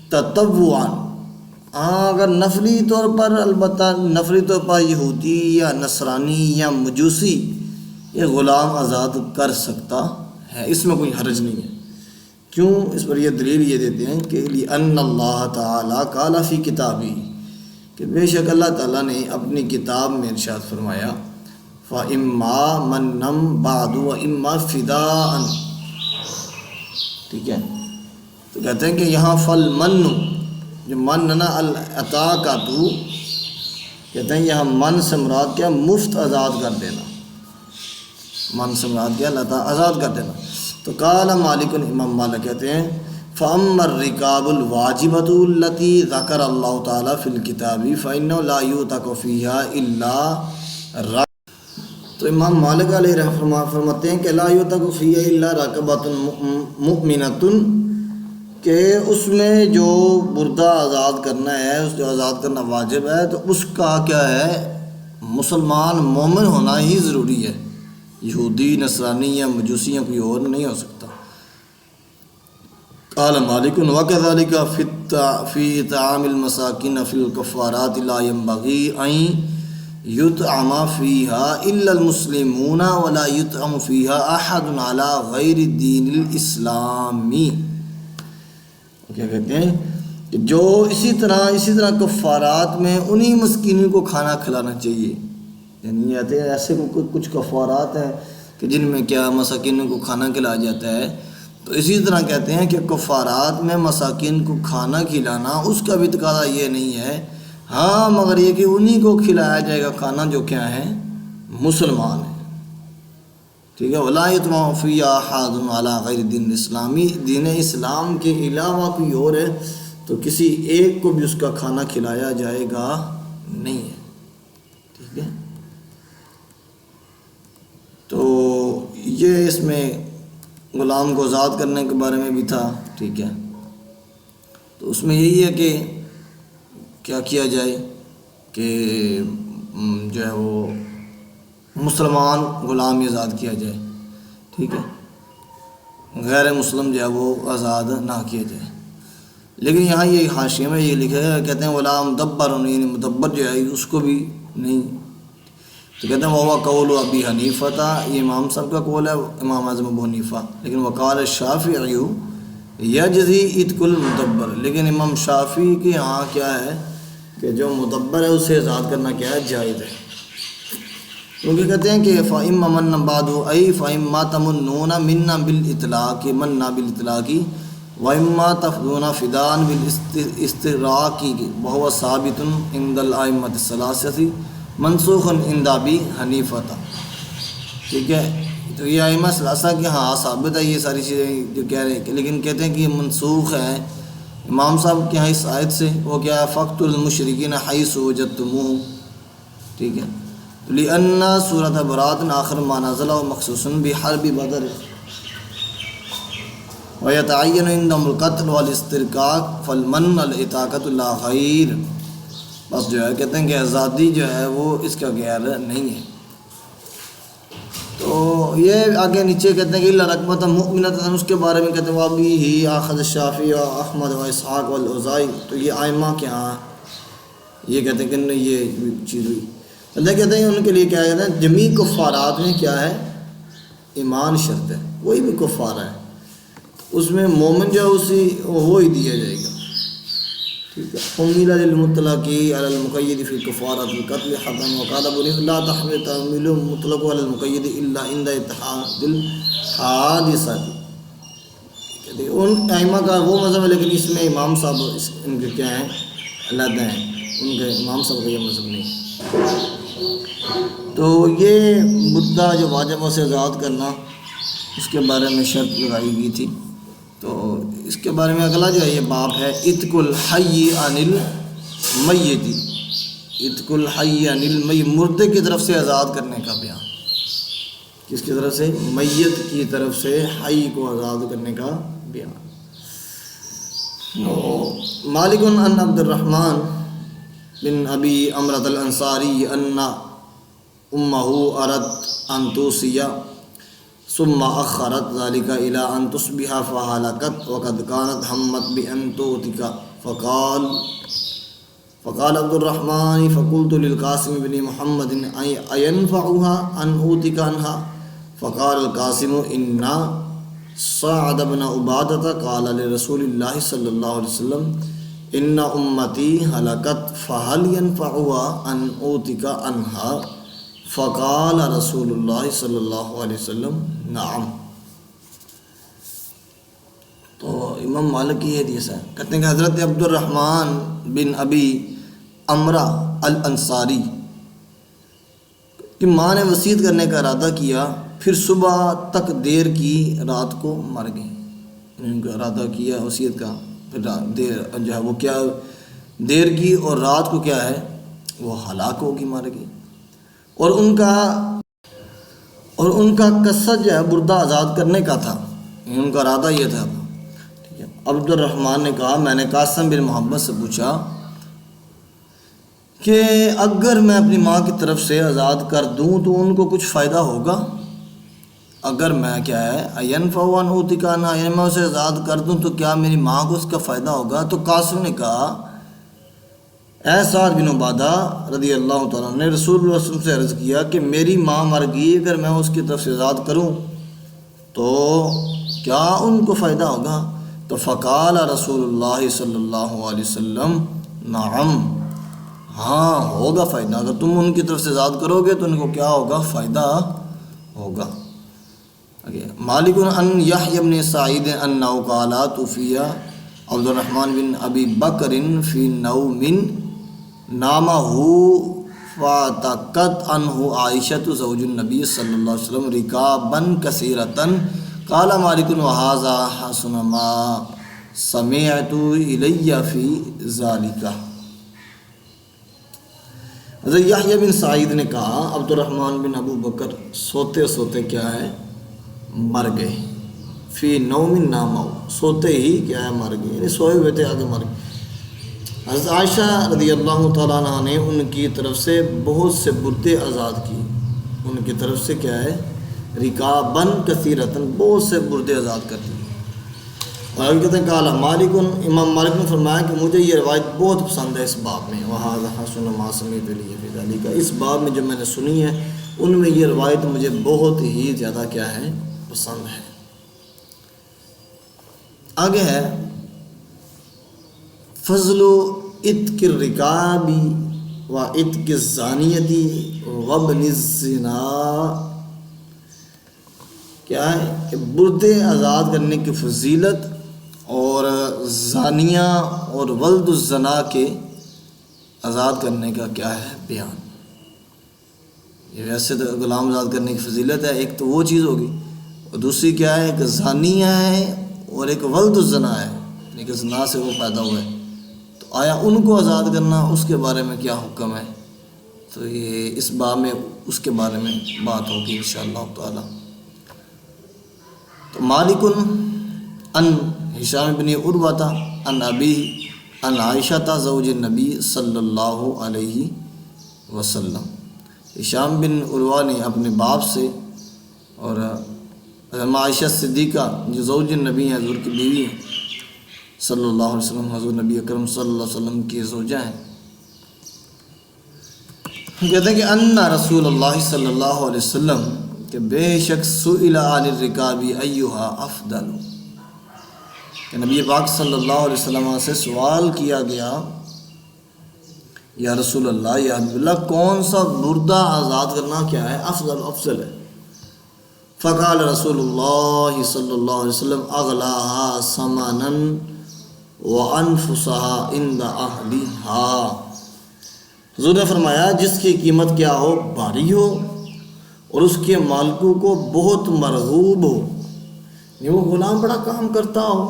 تطوعا، ہاں اگر نفلی طور پر، البتہ نفلی طور پر یہودی یا نصرانی یا مجوسی یہ غلام آزاد کر سکتا ہے، اس میں کوئی حرج نہیں ہے۔ کیوں؟ اس پر یہ دلیل یہ دیتے ہیں کہ لِأَنَّ اللَّهَ تَعَالَى قَالَ فِي كِتَابِهِ، کہ بے شک اللہ تعالیٰ نے اپنی کتاب میں ارشاد فرمایا فَإِمَّا مَنًّا بَعْدُ وَإِمَّا فِدَاءً، ٹھیک ہے۔ تو کہتے ہیں کہ یہاں فَالْمَنُّ، جو من نا العطا کا، تو کہتے ہیں یہاں من سے مراد کیا، مفت آزاد کر دینا، من سے مراد کیا، اللہ تعالیٰ آزاد کر دینا۔ تو قال مالک، امام مالک کہتے ہیں فَأَمَّا الرِّقَابُ الْوَاجِبَةُ الَّتِي ذَكَرَ اللَّهُ تَعَالَى فِي الْكِتَابِ فَإِنَّهُ لَا يُعْتَقُ فِيهَا إِلَّا رَقَبَةٌ، تو امام مالک علیہ رحمہ فرماتے ہیں کہ لا یعتق فیہا الا رقبۃ مؤمنۃ، کہ اس میں جو بردہ آزاد کرنا ہے، اس جو آزاد کرنا واجب ہے، تو اس کا کیا ہے، مسلمان مومن ہونا ہی ضروری ہے، یہودی نصرانی یا مجوسی یا کوئی اور نہیں ہو سکتا۔ قال مالک وَكَذَلِكَ فِي إِطْعَامِ الْمَسَاكِينِ فِي الْكَفَّارَاتِ لَا يَنبَغِي أَن يُطْعَمَ فِيهَا إِلَّا الْمُسْلِمُونَ وَلَا يُطْعَمُ فِيهَا أَحَدٌ عَلَى غَيْرِ دِينِ الْإِسْلَامِ، کیا کہتے ہیں کہ جو اسی طرح کفارات میں انہی مسکینوں کو کھانا کھلانا چاہیے، یعنی ایسے کچھ کفارات ہیں کہ جن میں کیا مساکین کو کھانا کھلایا جاتا ہے، تو اسی طرح کہتے ہیں کہ کفارات میں مساکین کو کھانا کھلانا اس کا بھی تقاضا یہ نہیں ہے، ہاں مگر یہ کہ انہی کو کھلایا جائے گا کھانا جو کیا ہیں، مسلمان ہیں، ٹھیک ہے۔ وَلَا يُطْعَمُ فِيهَا أَحَدٌ عَلَى غَيْرِ دِينِ الْإِسْلَامِ، دین اسلام کے علاوہ کوئی اور ہے تو کسی ایک کو بھی اس کا کھانا کھلایا جائے گا نہیں ہے، ٹھیک ہے۔ تو یہ اس میں غلام کو آزاد کرنے کے بارے میں بھی تھا، ٹھیک ہے۔ تو اس میں یہی ہے کہ کیا کیا جائے کہ جو ہے وہ مسلمان غلام ہی آزاد کیا جائے، ٹھیک ہے، غیر مسلم جو ہے وہ آزاد نہ کیا جائے۔ لیکن یہاں یہ حاشیے میں یہ لکھا ہے، کہتے ہیں ولا مدبر، یعنی مدبر جو ہے اس کو بھی نہیں، تو کہتے ہیں وہ قول ابی حنیفہ تھا، یہ امام صاحب کا قول ہے، امام اعظم ابو حنیفہ، لیکن وقال الشافعی یجزی عتق المدبر، لیکن امام شافعی کے یہاں کیا ہے کہ جو مدبر ہے اسے آزاد کرنا کیا ہے، جائز ہے، کیونکہ کہتے ہیں کہ فَإِمَّ مَنَّ بَعْدُ أَيْ فَإِمَّا تَمُنُّونَ مِنَّا بِالْإِطْلَاقِ مَنَّا بِالْإِطْلَاقِ وَإِمَّا تَفْدُونَ فِدَانِ بِالْإِسْتِغْرَاقِ وَهُوَ ثَابِتٌ عِنْدَ الْأَئِمَّةِ الثَّلَاثَةِ منسوخ عند ابی حنیفہ، ٹھیک ہے۔ تو یہ ائمہ ثلاثہ کے ہاں ثابت ہے یہ ساری چیزیں جو کہہ رہے ہیں، لیکن کہتے ہیں کہ یہ منسوخ ہے امام صاحب کے ہاں اس آیت سے، وہ کیا ہے فَقْتُلُوا الْمُشْرِكِينَ حَيْثُ وَجَدتُّمُوهُم، ٹھیک ہے۔ لِأَنَّ سورۃ براۃ آخر ما نزل مخصوص بحرب بدر وَيَتَعَيَّنُ عِندَهُمُ الْقَتْلُ وَالِاسْتِرْقَاقُ فَالْمَنُّ الْعِتَاقَةُ لَا غَيْرُ، بس جو ہے کہتے ہیں کہ آزادی جو ہے وہ اس کا غیر نہیں ہے۔ تو یہ آگے نیچے کہتے ہیں کہ الا رقبۃ مؤمنۃ، اس کے بارے میں کہتے ہیں وابی ہی اخذ الشافعی و احمد و اسحاق والاوزاعی، تو یہ ائمہ کے ہاں یہ کہتے ہیں کہ نہیں یہ چیز ہوئی، اللہ کہتے ہیں ان کے لیے کیا کہتے ہیں جمیع کفارات میں کیا ہے ایمان شرط ہے، کوئی بھی کفارہ ہے اس میں مومن جو ہے اسی وہ ہی دیا جائے گا، ٹھیک ہے۔ حمیل للمطلق علی المقید فی کفارۃ القتل حقا وقال ابو حنیفہ لا تحمل مطلق علی المقید الا عند اتحاد الحادثہ، کہتے ہیں ان ائمہ کا وہ مذہب ہے، لیکن اس میں امام صاحب ان کے کیا ہیں علیحدہ ہیں، ان کے امام صاحب کا یہ مذہب نہیں۔ تو یہ مدعا جو واجب اسے آزاد کرنا اس کے بارے میں شرط لگائی گئی تھی، تو اس کے بارے میں اگلا جو ہے یہ باب ہے عتق الحی عن المیت، عتق الحی عن المیت، مردے کی طرف سے آزاد کرنے کا بیان، کس کی طرف سے؟ میت کی طرف سے حی کو آزاد کرنے کا بیان۔ مالک عن عبد الرحمن بن ابی امرۃ الانصاری ان امہ اردت ان توصی ثم اخرت ذلك الى ان تصبح فهلكت وقد كانت همت بان توتك فقال عبد الرحمن فقلت للقاسم بن محمد اينفعها ان اوتك عنها فقال القاسم ان سعد بن عبادة قال لرسول الله صلى الله عليه وسلم ان امتی هلكت فهل ينفعها ان اوتك عنها فقال رسول اللہ صلی اللہ علیہ وسلم نعم۔ تو امام مالک کی حدیث ہے، کہتے ہیں کہ حضرت عبد الرحمن بن ابی امرہ الانصاری کی ماں نے وصیت کرنے کا ارادہ کیا، پھر صبح تک دیر کی، رات کو مر گئی، ان کا ارادہ کیا وصیت کا، پھر دیر جو ہے وہ کیا دیر کی اور رات کو کیا ہے وہ ہلاک ہوگی، مر گئی، اور ان کا قصد جو ہے بردہ آزاد کرنے کا تھا، ان کا ارادہ یہ تھا، ٹھیک ہے۔ عبد الرحمن نے کہا میں نے قاسم بن محمد سے پوچھا کہ اگر میں اپنی ماں کی طرف سے آزاد کر دوں تو ان کو کچھ فائدہ ہوگا؟ اگر میں کیا ہے اینفعوا ان اوتک عنہا، یعنی میں اسے آزاد کر دوں تو کیا میری ماں کو اس کا فائدہ ہوگا؟ تو قاسم نے کہا اے سعد بن عبادہ رضی اللہ تعالیٰ نے رسول اللہ صلی اللہ علیہ وسلم سے عرض کیا کہ میری ماں مر گئی، اگر میں اس کی طرف سے آزاد کروں تو کیا ان کو فائدہ ہوگا؟ تو فقال رسول اللہ صلی اللہ علیہ وسلم نعم، ہاں ہوگا فائدہ، اگر تم ان کی طرف سے آزاد کرو گے تو ان کو کیا ہوگا؟ فائدہ ہوگا۔ مالک ان یحیی بن سعید انہ قال توفی عبد الرحمن بن ابی بکر فی نوم نامہ فاتقت عنہ عائشۃ زوج النبی صلی اللہ علیہ وسلم رکابا کثیرۃ قال مالک وہذا حسن ما سمعت الی فی ذالک۔ حضرت یحییٰ بن سعید نے کہا عبد الرحمن بن ابو بکر سوتے سوتے کیا ہے مر گئے، فی نوم ناموا، سوتے ہی کیا ہے مر گئے، یعنی سوئے ہوئے تھے آگے مر گئے۔ حضرت عائشہ رضی اللہ تعالیٰ عنہ نے ان کی طرف سے بہت سے بردے آزاد کی، ان کی طرف سے کیا ہے رکابن کثیرتن، بہت سے بردے آزاد کر دیے۔ اور آگے کہتے ہیں قال مالک، امام مالک نے فرمایا کہ مجھے یہ روایت بہت پسند ہے اس باب میں، وہذا حسن ما سمعت لی فی ذلک، اس باب میں جو میں نے سنی ہے ان میں یہ روایت مجھے بہت ہی زیادہ کیا ہے پسند ہے۔ آگے ہے فضل اتق الرکاب و اتق الزانیتی وابن الزنا، کیا ہے کہ بردے آزاد کرنے کی فضیلت اور زانیہ اور ولد الزنا کے آزاد کرنے کا کیا ہے بیان۔ یہ ویسے تو غلام آزاد کرنے کی فضیلت ہے، ایک تو وہ چیز ہوگی، اور دوسری کیا ہے کہ زانیہ ہے اور ایک ولد الزنا ہے، یعنی کہ زنا سے وہ پیدا ہوئے، تو آیا ان کو آزاد کرنا اس کے بارے میں کیا حکم ہے، تو یہ اس باب میں اس کے بارے میں بات ہوگی انشاءاللہ تعالی۔ تو مالک ان ہشام بن عروہ ان ابی ان عائشہ زوج النبی صلی اللہ علیہ وسلم، ہشام بن عروہ نے اپنے باپ سے، اور عائشہ صدیقہ جو زوج النبی ہیں، حضور کی بیوی ہیں صلی اللہ علیہ وسلم، حضور نبی اکرم صلی اللہ علیہ وسلم کی زوجہ ہیں، کہتے ہیں کہ ان رسول اللہ صلی اللہ علیہ وسلم کہ بے شک سئل عن الرکاب ایہا افضل، کہ نبی پاک صلی اللہ علیہ وسلم سے سوال کیا گیا یا رسول اللہ یا حبیب اللہ کون سا بردہ آزاد کرنا کیا ہے افضل ہے، فقال رسول اللہ صلی اللہ علیہ وسلم اغلاها ثمنا وانفسها عند اہلها، حضور نے فرمایا جس کی قیمت کیا ہو بھاری ہو اور اس کے مالکوں کو بہت مرغوب ہو، یہ وہ غلام بڑا کام کرتا ہو،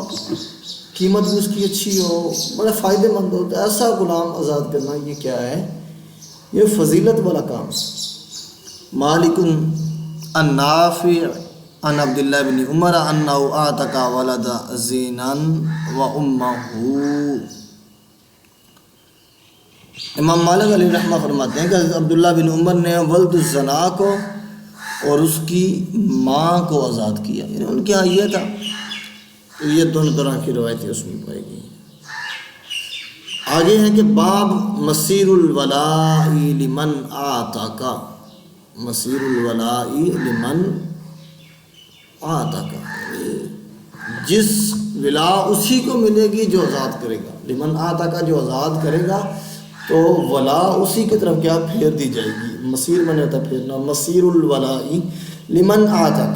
قیمت بھی اس کی اچھی ہو، بڑا فائدہ مند ہو، تو ایسا غلام آزاد کرنا یہ کیا ہے، یہ فضیلت والا کام۔ مالک النافع عن عبداللہ بن عمر انہ اعتق ولد زینا و امہ، امام مالک علیہ رحمہ فرماتے ہیں کہ حضرت عبداللہ بن عمر نے ولد الزنا کو اور اس کی ماں کو آزاد کیا، یعنی ان کے ہاں یہ تھا، تو یہ دونوں طرح کی روایتیں اس میں پائی گئی۔ آگے ہے کہ باب مسیر الولاء لمن اعتق، مسیر الولاء لمن اعتق، جس ولا اسی کو ملے گی جو آزاد کرے گا، لمن اعتق جو آزاد کرے گا تو ولا اسی کی طرف کیا پھیر دی جائے گی، مسیر میں ہوتا پھیرنا، مسیر الولاء لمن اعتق،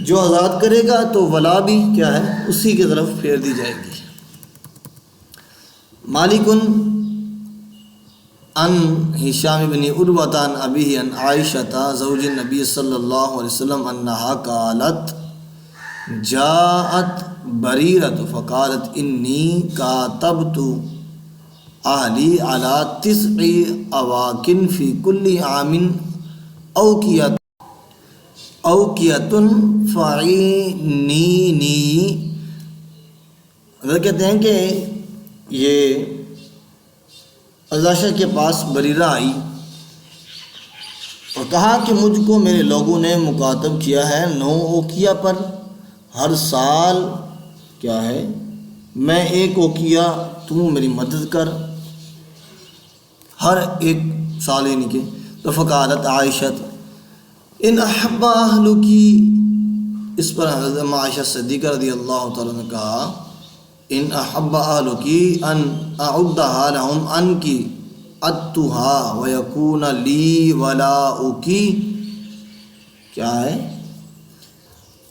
جو آزاد کرے گا تو ولا بھی کیا ہے اسی کی طرف پھیر دی جائے گی۔ مالک ان ہشام بن عروہ عن ابیہ ان عائشہ زوج النبی صلی اللہ علیہ وسلم انہا قالت جاءت بریرۃ فقالت انی کاتبت اہلی علی 9 اواکن فی کل عام اوکیۃ فعینینی، اگر کہتے ہیں کہ یہ عائشہ کے پاس بریرہ آئی اور کہا کہ مجھ کو میرے لوگوں نے مکاتب کیا ہے 9 اوقیہ پر، ہر سال کیا ہے میں 1 اوقیہ، تو میری مدد کر ہر ایک سال یعنی کہ، تو فقالت عائشہ ان احب اہلکی، اس پر حضرت عائشہ صدیقہ رضی اللہ تعالیٰ نے کہا ان احب اہلکی ان اعدها لهم انکی اتها ویکون لی ولاؤکی، کیا ہے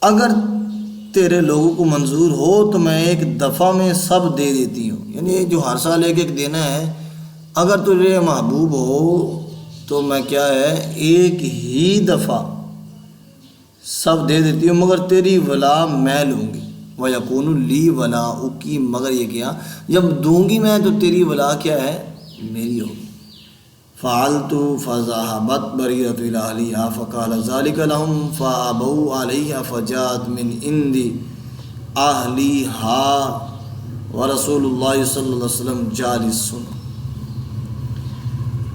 اگر تیرے لوگوں کو منظور ہو تو میں ایک دفعہ میں سب دے دیتی ہوں، یعنی جو ہر سال ایک دینا ہے، اگر تجھے محبوب ہو تو میں کیا ہے ایک ہی دفعہ سب دے دیتی ہوں، مگر تیری ولا میں لوں گی، وَيَكُونُ لِي وَلَاؤُكِ، مگر یہ کیا جب دوں گی میں تو تیری ولا کیا ہے، میری ہوگی. فعلت فذهبت بريرة إلى أهلها فقال ذلك لهم فأبوا عليها فجاءت من عند أهلها ورسول الله صلی اللہ علیہ وسلم جالس.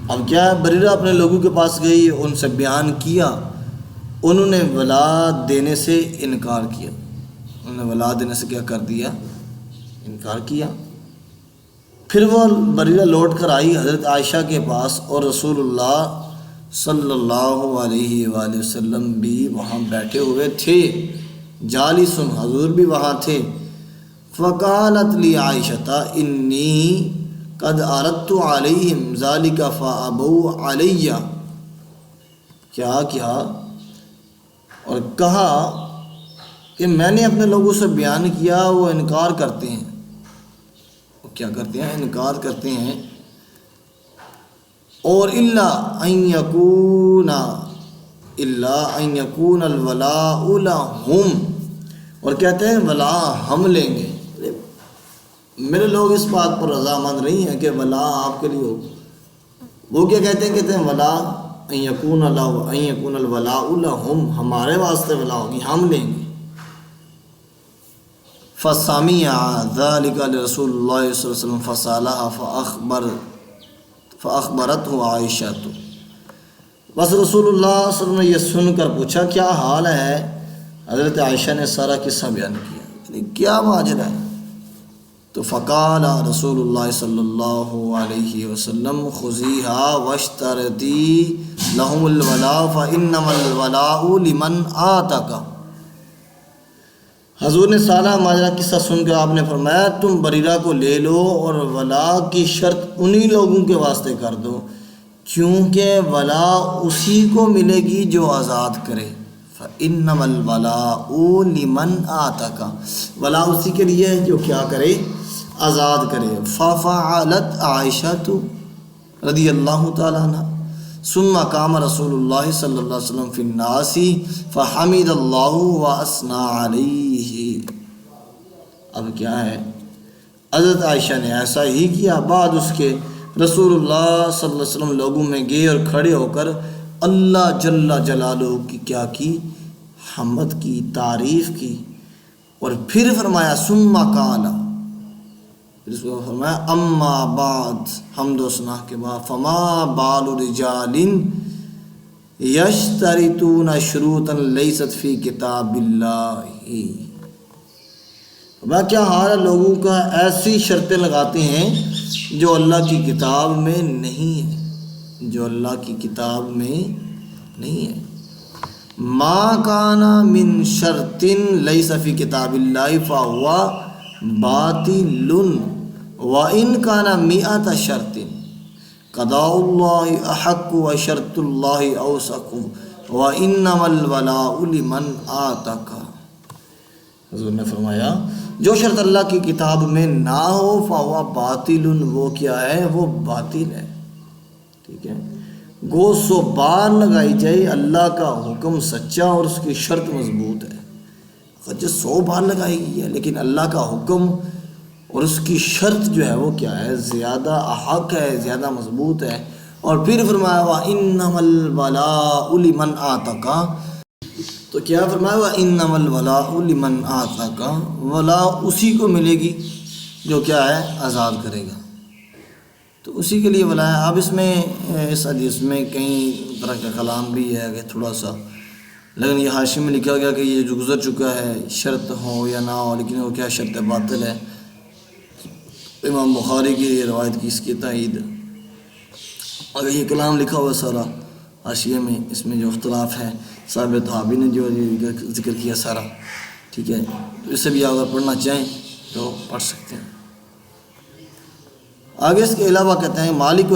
اب کیا ہے، بریرہ اپنے لوگوں کے پاس گئی، ان سے بیان کیا، انہوں نے ولا دینے سے انکار کیا، انہوں نے ولا دینے سے کیا کر دیا، انکار کیا. پھر وہ بریرہ لوٹ کر آئی حضرت عائشہ کے پاس، اور رسول اللہ صلی اللہ علیہ وآلہ وسلم بھی وہاں بیٹھے ہوئے تھے، جالسن، حضور بھی وہاں تھے. فقالت لی عائشہ انی قد اردت علیہم ذلک فابوا علی، کیا اور کہا کہ میں نے اپنے لوگوں سے بیان کیا، وہ انکار کرتے ہیں. کیا کرتے ہیں، انکار کرتے ہیں. اور الا ان یکون الولاء لہم، اور کہتے ہیں ولا ہم لیں گے. میرے لوگ اس بات پر رضامند نہیں ہیں کہ ولا آپ کے لیے ہو. وہ کیا کہتے ہیں ولا ان یکون الولاء لہم، ہمارے واسطے ولا ہوگی، ہم لیں گے. فسمع ذلك لرسول اللہ صلی اللہ علیہ وسلم فسألها فأخبرته عائشہ. بس رسول اللہ صلی اللہ علیہ وسلم نے یہ سن کر پوچھا کیا حال ہے، حضرت عائشہ نے سارا قصہ بیان کیا، یعنی کیا ماجرا ہے. تو فقال رسول اللہ صلی اللہ علیہ وسلم خذیہا واشترطی لہم الولاء فإنما الولاء لمن آتک. حضور نے سارا ماجرا قصہ سن کر آپ نے فرمایا تم بریرہ کو لے لو اور ولا کی شرط انہی لوگوں کے واسطے کر دو، کیونکہ ولا اسی کو ملے گی جو آزاد کرے. فإنما الولاء لمن آتک، ولا اسی کے لیے ہے جو کیا کرے، آزاد کرے. ففعلت عائشہ رضی اللہ تعالیٰ عنہ. ثم قام رسول اللہ صلی اللہ علیہ وسلم فی الناس فحمد اللہ واثنى علیہ. اب کیا ہے، حضرت عائشہ نے ایسا ہی کیا. بعد اس کے رسول اللہ صلی اللہ علیہ وسلم لوگوں میں گئے اور کھڑے ہو کر اللہ جل جلالہ کی کیا کی، حمد کی، تعریف کی. اور پھر فرمایا ثم قال، پھر اس کو فرمایا اما بعد، حمد و ثنا کے بعد، فما بال رجال یشترطون شروطا لیست فی کتاب اللہ. کیا حال ہے لوگوں کا، ایسی شرطیں لگاتے ہیں جو اللہ کی کتاب میں نہیں ہے، جو اللہ کی کتاب میں نہیں ہے. ما کان من شرط لیس فی کتاب اللہ فہو باطل وان کان مئۃ شرط قضاء اللہ احق وشرط اللہ اوثق وانما الولاء لمن آتک. حضور نے فرمایا جو شرط اللہ کی کتاب میں نہ ہو فہو باطل، وہ کیا ہے، وہ باطل ہے. ٹھیک ہے، گو 100 بار لگائی جائے اللہ کا حکم سچا اور اس کی شرط مضبوط ہے. جو 100 بار لگائی گئی ہے لیکن اللہ کا حکم اور اس کی شرط جو ہے وہ کیا ہے، زیادہ حق ہے، زیادہ مضبوط ہے. اور پھر فرمایا وَإِنَّمَا الْوَلَاءُ لِمَنْ آتَكَ، تو کیا فرمایا وَإِنَّمَا الْوَلَاءُ لِمَنْ آتَكَ، ولا اسی کو ملے گی جو کیا ہے، آزاد کرے گا. تو اسی کے لیے ولا ہے. اب اس میں اس حدیث میں کئی طرح کا کلام بھی ہے کہ تھوڑا سا، لیکن یہ حاشی میں لکھا گیا کہ یہ جو گزر چکا ہے شرط ہو یا نہ ہو، لیکن وہ کیا شرط باطل ہے. امام بخاری کی روایت کی اس کی تائید. اگر یہ کلام لکھا ہوا سارا حاشیے میں، اس میں جو اختلاف ہے صاحب طحاوی نے جو ذکر کیا سارا، ٹھیک ہے، تو اسے بھی اگر پڑھنا چاہیں تو پڑھ سکتے ہیں. آگے اس کے علاوہ کہتے ہیں مالک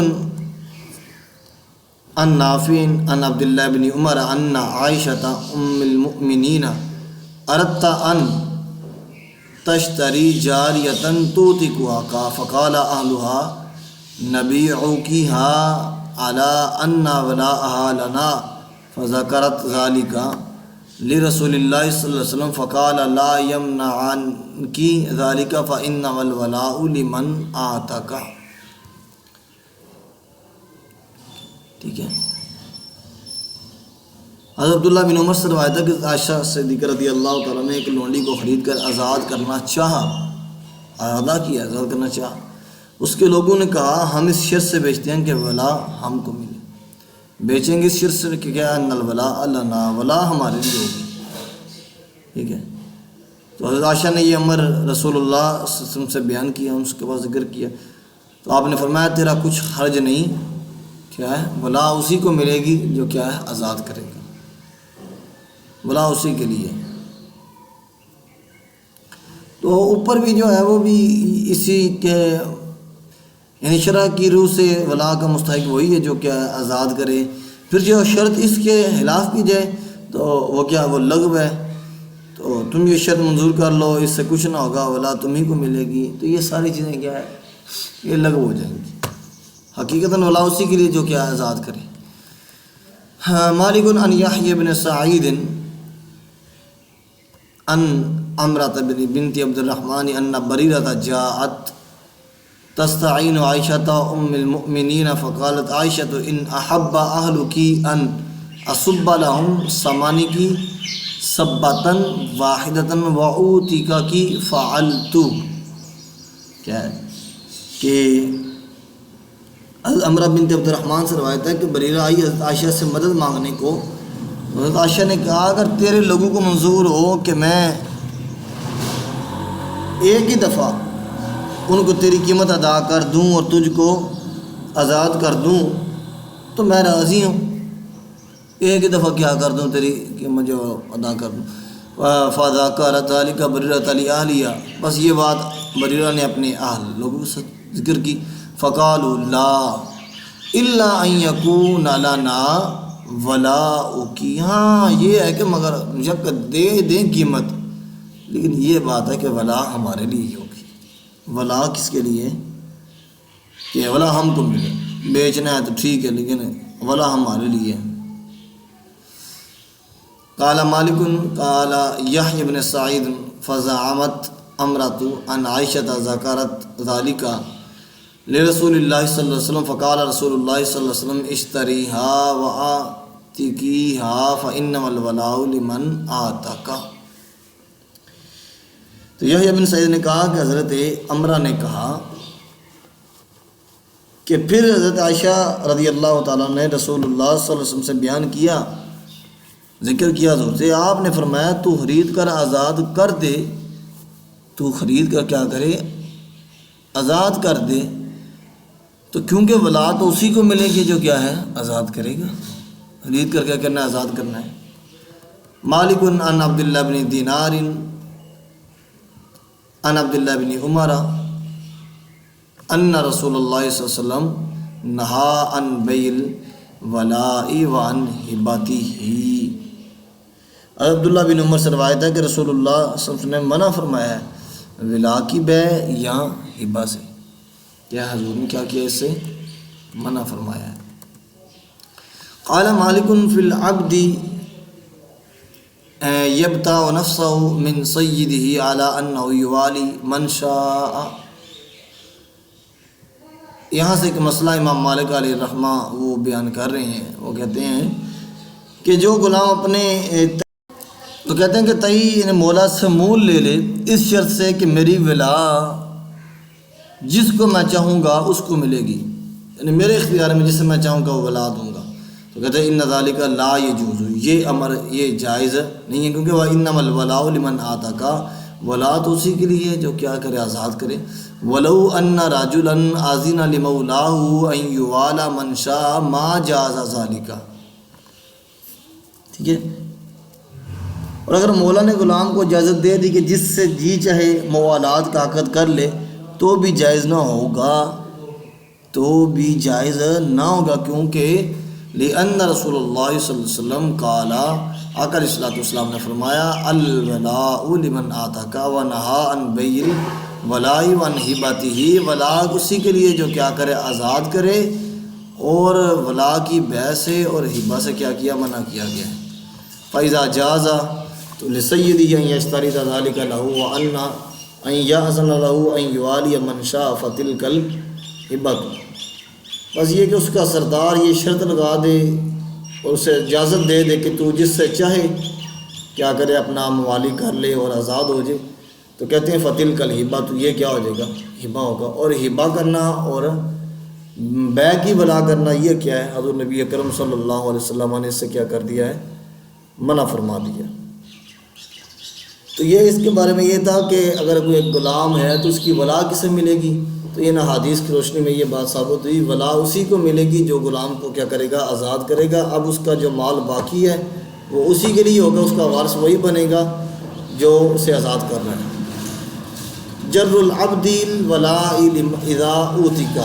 عن نافع عن عبداللہ بن عمر ان عائشہ ام المؤمنین اردت ان تشتری جاریۃ توتقها فقال اہلها نبیعکها علی ان ولاءها لنا فذکرت ذلك لرسول اللہ صلی اللہ علیہ وسلم فقال لا يمنعنك ذلك فإنما الولاء لمن آتاك. ٹھیک ہے. حضرت عبداللہ بن عمر سے روایت ہے کہ عائشہ صدیقہ رضی اللہ تعالیٰ نے ایک لونڈی کو خرید کر آزاد کرنا چاہا، ادا کیا، آزاد کرنا چاہا. اس کے لوگوں نے کہا ہم اس شرط سے بیچتے ہیں کہ ولا ہم کو ملے. بیچیں گے اس شرط سے کہ کیا ان الولا لنا، ولا ہمارے لیے ہوگی. ٹھیک ہے. تو حضرت عائشہ نے یہ امر رسول اللہ صلی اللہ علیہ وسلم سے بیان کیا، اس کے بعد ذکر کیا. تو آپ نے فرمایا تیرا کچھ حرج نہیں، کیا ہے، ولا اسی کو ملے گی جو کیا ہے آزاد کرے گا، ولا اسی کے لیے. تو اوپر بھی جو ہے وہ بھی اسی کے یعنی شرع کی روح سے ولا کا مستحق وہی ہے جو کیا ہے آزاد کرے. پھر جو شرط اس کے خلاف کی جائے تو وہ کیا وہ لغو ہے. تو تم یہ شرط منظور کر لو، اس سے کچھ نہ ہوگا، ولا تم ہی کو ملے گی، تو یہ ساری چیزیں کیا ہے یہ لغو ہو جائیں گی. حقیقتاً ولا اسی کے لیے جو کیا آزاد کرے. مالک عن یحیی بن سعید ان امرۃ بنت عبد الرحمن ان بریرۃ جاءت تستعین عائشۃ ام المؤمنین فقالت عائشۃ ان احب اہلک ان اصب لهم ثمانک صبۃ واحدۃ واوتیک کی فعلت. کیا ہے کہ امرہ بنت عبد الرحمن سے روایت ہے کہ بریرہ آئی حضرت عائشہ سے مدد مانگنے کو. حضرت عائشہ نے کہا اگر تیرے لوگوں کو منظور ہو کہ میں ایک ہی دفعہ ان کو تیری قیمت ادا کر دوں اور تجھ کو آزاد کر دوں تو میں راضی ہوں. ایک ہی دفعہ کیا کر دوں تیری قیمت جو ادا کر دوں. فذکرت ذلک بریرۃ لأہلہا، بس یہ بات بریرہ نے اپنے اہل لوگوں کے ساتھ ذکر کی. فقالوا لا الا ان یکون لنا ولاؤک، ہاں یہ ہے کہ مگر مجھے دے دیں قیمت، لیکن یہ بات ہے کہ ولا ہمارے لیے ہی ہوگی. ولا کس کے لیے کہ ولا ہم کو ملے، بیچنا ہے تو ٹھیک ہے لیکن ولا ہمارے لیے. قال مالک قال یحیی بن سعید فزعمت امرۃ ان عائشۃ ذکرت ذلک لرسول اللہ صلی اللہ علیہ وسلم فقال رسول اللہ صلی اللہ علیہ وسلم اشتریہا وآتیکیہا فإنما الولاء لمن آتاک. تو یحییٰ بن سعید نے کہا کہ حضرت امرہ نے کہا کہ پھر حضرت عائشہ رضی اللہ تعالیٰ نے رسول اللہ صلی اللہ علیہ وسلم سے بیان کیا، ذکر کیا حضور سے. آپ نے فرمایا تو خرید کر آزاد کر دے، تو خرید کر کیا کرے آزاد کر دے. تو کیونکہ ولا تو اسی کو ملے گی جو کیا ہے آزاد کرے گا. خرید کر کیا کرنا ہے آزاد کرنا ہے. مالک عن عبداللہ بن دینار عن عبداللہ بن عمر ان رسول اللہ صلی اللہ علیہ وسلم نہا عن بیع الولاء وعن ہباتہ. عبداللہ بن عمر سے روایت ہے کہ رسول اللہ صلی اللہ علیہ وسلم نے منع فرمایا ہے ولا کی بیع یا ہبہ سے. کیا حضور نے کیا کیا اس سے منع فرمایا ہے. قال مالک فی العبد یبتاع نفسہ من سیدہ علی انہ یوالی من شاء. یہاں سے ایک مسئلہ امام مالک علیہ الرحمہ وہ بیان کر رہے ہیں. وہ کہتے ہیں کہ جو غلام اپنے تو کہتے ہیں کہ تئی مولا سے مول لے لے اس شرط سے کہ میری ولا جس کو میں چاہوں گا اس کو ملے گی، یعنی میرے اختیار میں جسے میں چاہوں گا وہ ولا دوں گا. تو کہتے ہیں ان ذالک لا یجوز، یہ امر یہ جائز نہیں ہے، کیونکہ وہ انما الولاء لمن آتاک، ولا تو اسی کے لیے جو کیا کرے آزاد کرے. ولو ان رجلا اذن لمولاه ان یوالا من شاء ما جاز ذالک. ٹھیک ہے. اور اگر مولا نے غلام کو اجازت دے دی کہ جس سے جی چاہے موالات کا عقد کر لے تو بھی جائز نہ ہوگا، تو بھی جائز نہ ہوگا. کیونکہ لأن رسول اللہ صلی اللہ علیہ وسلم قال، آقا علیہ الصلوۃ نے فرمایا الولاء لمن آتاک ونہا عن بیع الولاء وعن ہبتہ. ولا اسی کے لیے جو کیا کرے آزاد کرے، اور ولا کی بیع سے اور ہبہ سے کیا منع کیا گیا ہے. فَإِذَا جَازَ تو لِسَيِّدِهِ أَن يَشْتَرِطَ ذَلِكَ لَهُ وَأَنَّ أَن يَأْذَنَ لَهُ أَن يُوَالِيَ مَن شَاءَ فَتِلْكَ الْهِبَةُ، بس یہ کہ اس کا سردار یہ شرط لگا دے اور اسے اجازت دے دے کہ تو جس سے چاہے کیا کرے اپنا موالی کر لے اور آزاد ہو جائے، تو کہتے ہیں فَتِلْكَ الْهِبَةُ، تو یہ کیا ہو جائے گا؟ ہبا ہوگا۔ اور ہبا کرنا اور بیع کی ولا کرنا یہ کیا ہے؟ حضور نبی اکرم صلی اللہ علیہ وسلم نے اس سے کیا کر دیا ہے؟ منع فرما دیا۔ تو یہ اس کے بارے میں یہ تھا کہ اگر کوئی ایک غلام ہے تو اس کی ولا کسے ملے گی؟ تو یہ حدیث کی روشنی میں یہ بات ثابت ہوئی، ولا اسی کو ملے گی جو غلام کو کیا کرے گا؟ آزاد کرے گا۔ اب اس کا جو مال باقی ہے وہ اسی کے لیے ہوگا، اس کا وارث وہی بنے گا جو اسے آزاد کر رہا ہے۔ جر العبد الولاء اذا اوتیک،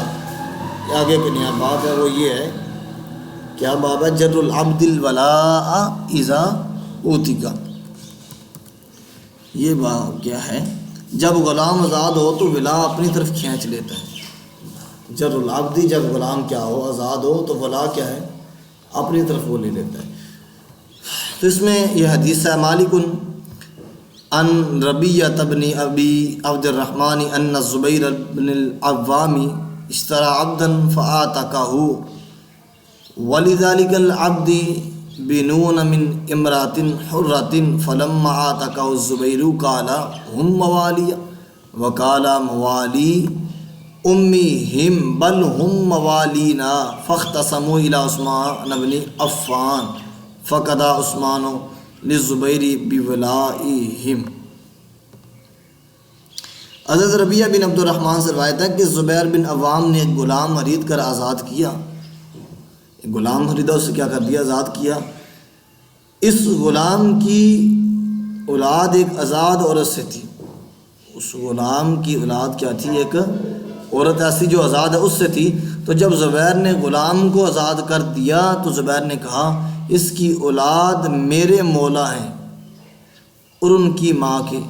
آگے کے نیا باب ہے وہ یہ ہے، کیا باب ہے؟ جر العبد الولاء اذا اوتیک، یہ باب کیا ہے؟ جب غلام آزاد ہو تو ولا اپنی طرف کھینچ لیتا ہے۔ جر العبد، جب غلام کیا ہو؟ آزاد ہو تو ولا کیا ہے؟ اپنی طرف وہ لے لیتا ہے۔ تو اس میں یہ حدیث ہے مالک ان ربیعۃ بن ابی عبد الرحمن ان الزبیر بن العوام اشترى عبدا فآتقه ولذلك العبد بنون من امرأة حرة فلما آتقه الزبیر قال هم موالي وقال موالي أمهم بل هم موالينا فاختصموا إلى عثمان بن عفان فقضى عثمان للزبیر بولائهم۔ حضرت ربیعہ بن عبد الرحمن سے روایت ہے کہ زبیر بن عوام نے ایک غلام خرید کر آزاد کیا، ایک غلام خریدا، اسے کیا کر دیا؟ آزاد کیا۔ اس غلام کی اولاد ایک آزاد عورت سے تھی، اس غلام کی اولاد کیا تھی؟ ایک عورت ایسی جو آزاد ہے اس سے تھی۔ تو جب زبیر نے غلام کو آزاد کر دیا تو زبیر نے کہا اس کی اولاد میرے مولا ہیں اور ان کی ماں کے۔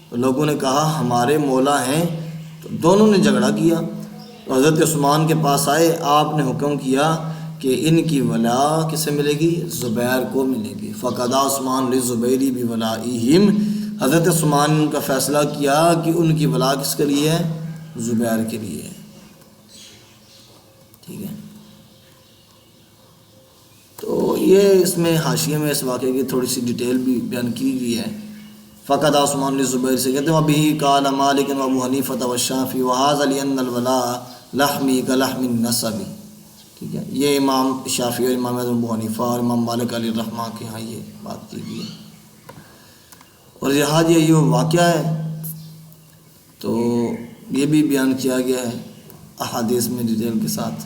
تو لوگوں نے کہا ہمارے مولا ہیں، تو دونوں نے جھگڑا کیا۔ تو حضرت عثمان کے پاس آئے، آپ نے حکم کیا کہ ان کی ولا کسے ملے گی؟ زبیر کو ملے گی۔ فقضى عثمان للزبیر بولائهم، حضرت عثمان کا فیصلہ کیا کہ ان کی ولا کس کے لیے ہے؟ زبیر کے لیے ہے۔ ٹھیک ہے، تو یہ اس میں حاشیے میں اس واقعے کی تھوڑی سی ڈیٹیل بھی بیان کی گئی ہے۔ فقضى عثمان للزبیر سے کہتے ہیں ابھی قال مالک وابو حنیفہ والشافعی وهذا لأن الولاء لحمی كلحم النسب۔ ٹھیک ہے، یہ امام شافعی اور امام ابو حنیفہ اور امام مالک علیہ الرحمہ کے ہاں یہ بات کی گئی ہے۔ اور جہاں یہ واقعہ ہے تو یہ بھی بیان کیا گیا ہے احادیث میں ڈیٹیل کے ساتھ۔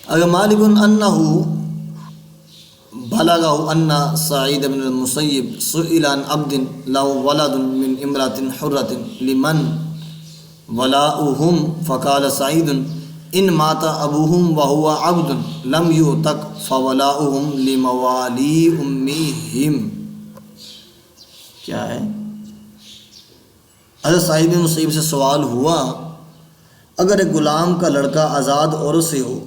اگر مالک انہ بلغہ ان سعید بن المسیب سئل عن عبد له ولد من امرأة حرة لمن ولاؤهم فقال سعید ان مات ابوهم وهو عبد لم يعتق فولاؤهم لموالی امهم۔ کیا ہے؟ حضرت سعید بن مسیب سے سوال ہوا اگر ایک غلام کا لڑکا آزاد عورت سے ہو،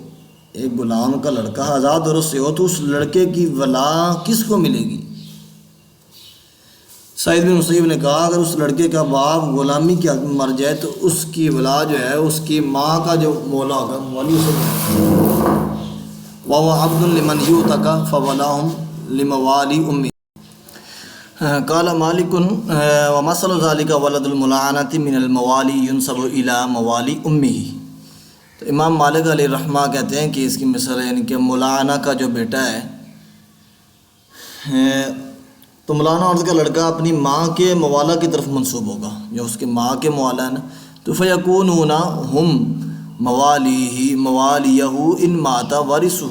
ایک غلام کا لڑکا آزاد عورت سے ہو تو اس لڑکے کی ولا کس کو ملے گی؟ سعید بن مسیب نے کہا اگر اس لڑکے کا باپ غلامی کی حالت میں مر جائے تو اس کی ولا جو ہے اس کی ماں کا جو مولا ہوگا، مولی سے وَهُوَ عَبْدٌ لِمَنْ يُعْتَقَ فَوَلَاهُمْ لِمَوَالِي أُمِّهِ۔ قال مالك ومثل ذلك ولد الملعنة من الموالي ينسب إلى موالي أمه۔ تو امام مالک علیہ الرحمہ کہتے ہیں کہ اس کی مثال یعنی کہ ملعنہ کا جو بیٹا ہے تو ملعنہ عورت کا لڑکا اپنی ماں کے موالا کی طرف منسوب ہوگا، جو اس کے ماں کے موالا ہے نا، تو فیکونون ہم موالیہ ان مات وارثہ،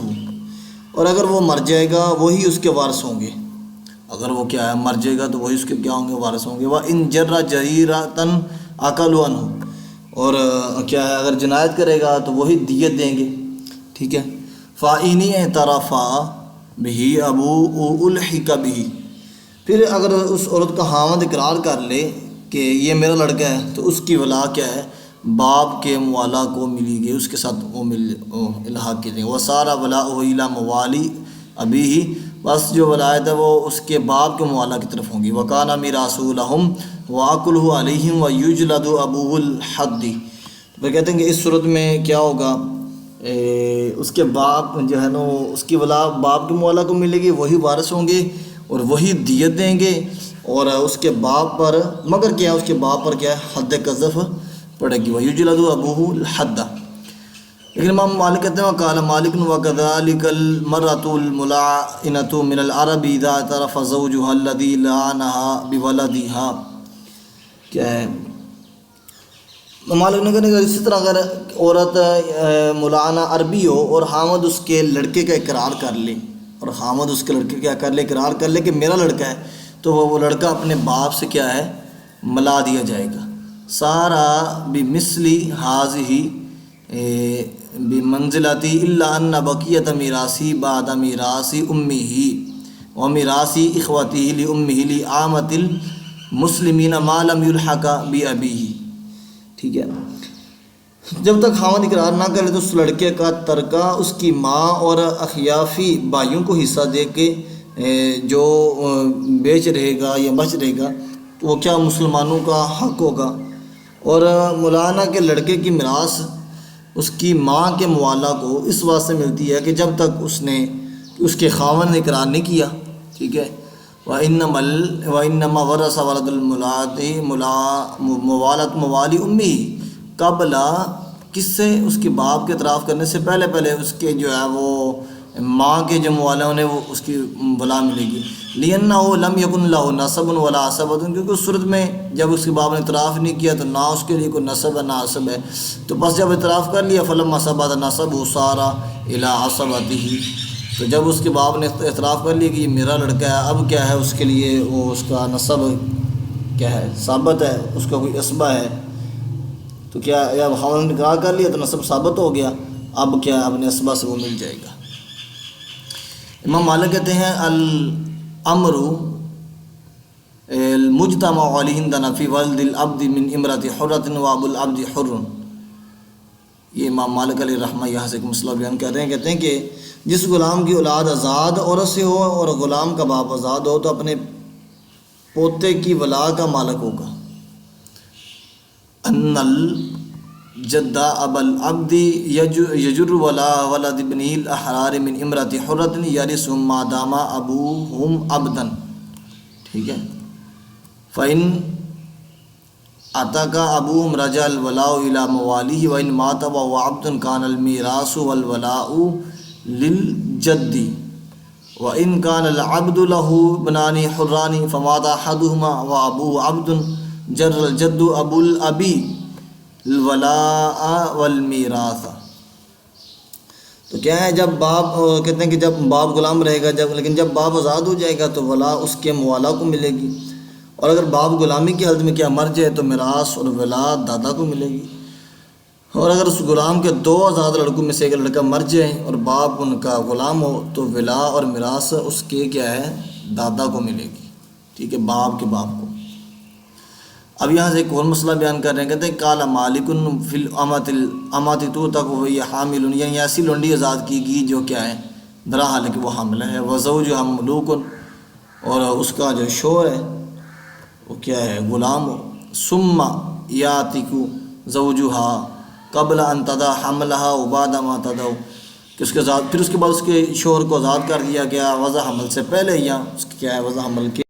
اور اگر وہ مر جائے گا وہی اس کے وارث ہوں گے، اگر وہ کیا ہے مر جائے گا تو وہی اس کے کیا ہوں گے؟ وارث ہوں گے۔ وَإِن جَرَّ جَرِيرَةً عَقَلُوا عَنْهُ، اور کیا ہے اگر جنایت کرے گا تو وہی دیت دیں گے۔ ٹھیک ہے، فَإِنِ اعْتَرَفَا بِهِ أَبُوهُ أُلْحِقَ بِهِ، پھر اگر اس عورت کا خاوند اقرار کر لے کہ یہ میرا لڑکا ہے تو اس کی ولا کیا ہے؟ باپ کے موالا کو ملی گئی، اس کے ساتھ وہ الحاق کی جائے گی۔ وَصَارَ وَلَاؤُهُ إِلَى مَوَالِي ابھی ہی، بس جو ولایت ہے وہ اس کے باپ کے موالا کی طرف ہوں گی۔ وَكَانَ مِيرَاثُهُ لَهُمْ وَعَقْلُهُ عَلَيْهِمْ وَيُجْلَدُ أَبُوهُ الْحَدِّ۔ تو کہتے ہیں کہ اس صورت میں کیا ہوگا، اس کے باپ جو ہے نا اس کی ولا باپ کے موالا کو ملے گی، وہی وارث ہوں گے اور وہی دیت دیں گے، اور اس کے باپ پر مگر کیا ہے، اس کے باپ پر کیا ہے، حد قذف پڑے گی۔ وَيُجْلَدُ أَبُوهُ الْحَدَّ۔ لیکن امام مالک کہتے ہیں وقال مالک وَكَذَلِكَ الْمَرْأَةُ الْمُلَاعِنَةُ مِنَ الْعَرَبِ إِذَا اعْتَرَفَ زَوْجُهَا الَّذِي لَعَنَهَا بِوَلَدِهَا۔ کیا ہے مالک نے کہا کہ اسی طرح اگر عورت ملعنہ عربی ہو اور حامد اس کے لڑکے کا اقرار کر لے، اور حامد اس کے لڑکے کیا کر لے، اقرار کر لے کہ میرا لڑکا ہے، تو وہ لڑکا اپنے باپ سے کیا ہے، ملا دیا جائے گا۔ سارا بمثلی حاضی بمنزلتی الا ان بقیت میراثی بعد میراثی امہ و میراثی اخوتہ لامہ لعامۃ المسلمین ما لم یلحق بابیہ۔ ٹھیک ہے، جب تک خاوند اقرار نہ کرے تو اس لڑکے کا ترکہ اس کی ماں اور اخیافی بھائیوں کو حصہ دے کے جو بیچ رہے گا یا بچ رہے گا تو وہ کیا مسلمانوں کا حق ہوگا۔ اور مولانا کے لڑکے کی میراث اس کی ماں کے موالا کو اس واسطے ملتی ہے کہ جب تک اس کے خاوند نے اقرار نہیں کیا، ٹھیک ہے۔ وَإِنَّمَا وَرَثَ وَلَدُ الْمُوَالَةِ موالت موالی امی قبل، کس سے، اس کے باپ کے اعتراف کرنے سے پہلے اس کے جو ہے وہ ماں کے جو موالا انہیں وہ اس کی ولا ملے گی۔ لِأَنَّهُ لَمْ يَكُنْ لَهُ نَسَبٌ وَلَا عَصَبَةٌ، کیونکہ اس صورت میں جب اس کے باپ نے اعتراف نہیں کیا تو نہ اس کے لیے کوئی نسب ہے نہ عصب ہے، تو بس جب اعتراف کر لیا فَلَمَّا ثَبَتَ نَسَبُهُ صَارَ إِلَىٰ عَصَبَتِهِ، تو جب اس کے باپ نے اعتراف کر لیا کہ یہ میرا لڑکا ہے، اب کیا ہے، اس کے لیے وہ اس کا نسب کیا ہے، ثابت ہے، اس کا کوئی عصبہ ہے، تو کیا جب خاوند نے اقرار کر لیا تو نسب ثابت ہو گیا، اب کیا اپنے عصبہ سے وہ مل جائے گا۔ امام مالک کہتے ہیں الامر المجتمع علیہ عندنا فی ولد العبد من امرۃ حرۃ وابو العبد حر۔ یہ امام مالک علیہ رحمہ یہاں سے ایک مسئلہ بیان کر رہے ہیں، کہتے ہیں کہ جس غلام کی اولاد آزاد عورت سے ہو اور غلام کا باپ آزاد ہو تو اپنے پوتے کی ولا کا مالک ہوگا۔ ان الجد ابا العبد یجر ولا ولد ابنہ الاحرار من امرۃ حرۃ یرث ما دام ابوہم عبدا، ٹھیک ہے۔ فإن عتق ابوہم رجع الولاء الى موالیہ وإن مات وهو عبد كان الميراث والولاء للجد وإن كان العبد له ابنان حران فمات أحدهما وأبوه عبد جر الجد ابو الابی الولاء والمیراث۔ تو کیا ہے، جب باپ کہتے ہیں کہ جب باپ غلام رہے گا لیکن جب باپ آزاد ہو جائے گا تو ولا اس کے موالا کو ملے گی، اور اگر باپ غلامی کی حالت میں کیا مر جائے تو میراث اور ولا دادا کو ملے گی، اور اگر اس غلام کے دو آزاد لڑکوں میں سے ایک لڑکا مر جائے اور باپ ان کا غلام ہو تو ولا اور میراث اس کے کیا ہے، دادا کو ملے گی، ٹھیک ہے، باپ کے باپ کو۔ اب یہاں سے ایک اور مسئلہ بیان کر رہے ہیں، کہتے ہیں قال مالک فی الامۃ تعتق وہی حامل، یعنی ایسی لونڈی آزاد کی گئی جو کیا ہے، درا حال کہ وہ حامل ہے، وزوجها مملوک، اور اس کا جو شوہر ہے وہ کیا ہے، غلام ہو، ثم یاتق زوجها قبل ان تضع حملها وبعد ما تضع، کہ اس کے بعد پھر اس کے بعد اس کے شوہر کو آزاد کر دیا گیا وضع حمل سے پہلے، یا اس کی کیا ہے وضع حمل کے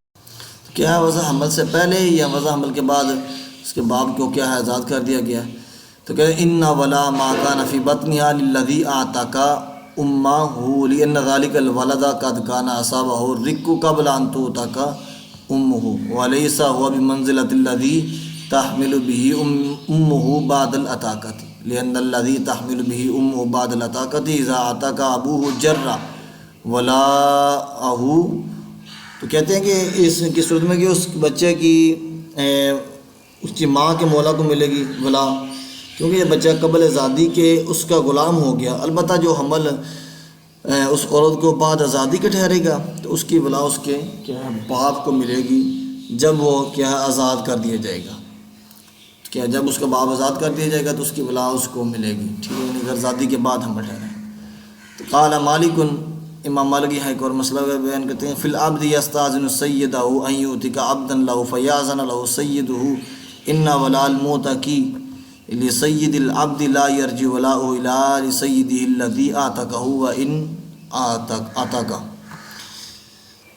کیا ہے، وضع حمل سے پہلے یا وضع حمل کے بعد اس کے باپ کو کیا ہے آزاد کر دیا گیا۔ تو کہتے ہیں ان ولا ما كان في بطنها للذي اعتق امه لان ذلك الولد قد كان اصابه الرق قبل ان تعتق امه وليس هو بمنزلة الذي تحمل به امه بعد العتاقة لان الذي تحمل به امه بعد العتاقة اذا اعتق ابوه جر ولاءه۔ تو کہتے ہیں کہ اس کی صورت میں کہ اس بچے کی اس کی ماں کے مولا کو ملے گی ولا، کیونکہ یہ بچہ قبل آزادی کے اس کا غلام ہو گیا، البتہ جو حمل اس عورت کو بعد آزادی کے ٹھہرے گا تو اس کی ولا اس کے کیا ہے باپ کو ملے گی جب وہ کیا ہے آزاد کر دیا جائے گا، کیا جب اس کا باپ آزاد کر دیا جائے گا تو اس کی ولا اس کو ملے گی، ٹھیک ہے، اگر آزادی کے بعد حمل ٹھہرے۔ تو قال مالک، امام مالک یہاں ایک اور مسئلہ بیان کرتے ہیں، فی العبد یستاذن سیدہ ان یؤتک عبدا له فیاذن له سیدہ ان ولا الموتقی لسید العبد لا یرجع ولاؤه الا لسیدہ الذی اعتقہ وان اعتقہ۔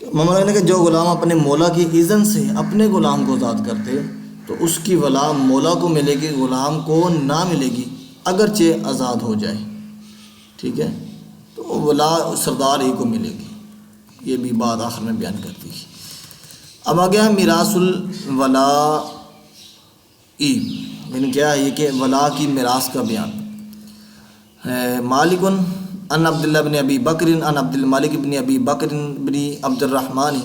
مولانا نے کہ جو غلام اپنے مولا کی اذن سے اپنے غلام کو آزاد کرتے تو اس کی ولا مولا کو ملے گی، غلام کو نہ ملے گی اگرچہ آزاد ہو جائے، ٹھیک ہے، تو ولا سردار ہی کو ملے گی۔ یہ بھی بات آخر میں بیان کرتی ہے۔ اب آگیا ہے میراث الولا، یعنی کیا ہے یہ کہ ولا کی میراث کا بیان ہے۔ مالک ان عبداللہ بن ابی بکر ان عبد الملک بن ابی بکر بن عبد الرحمن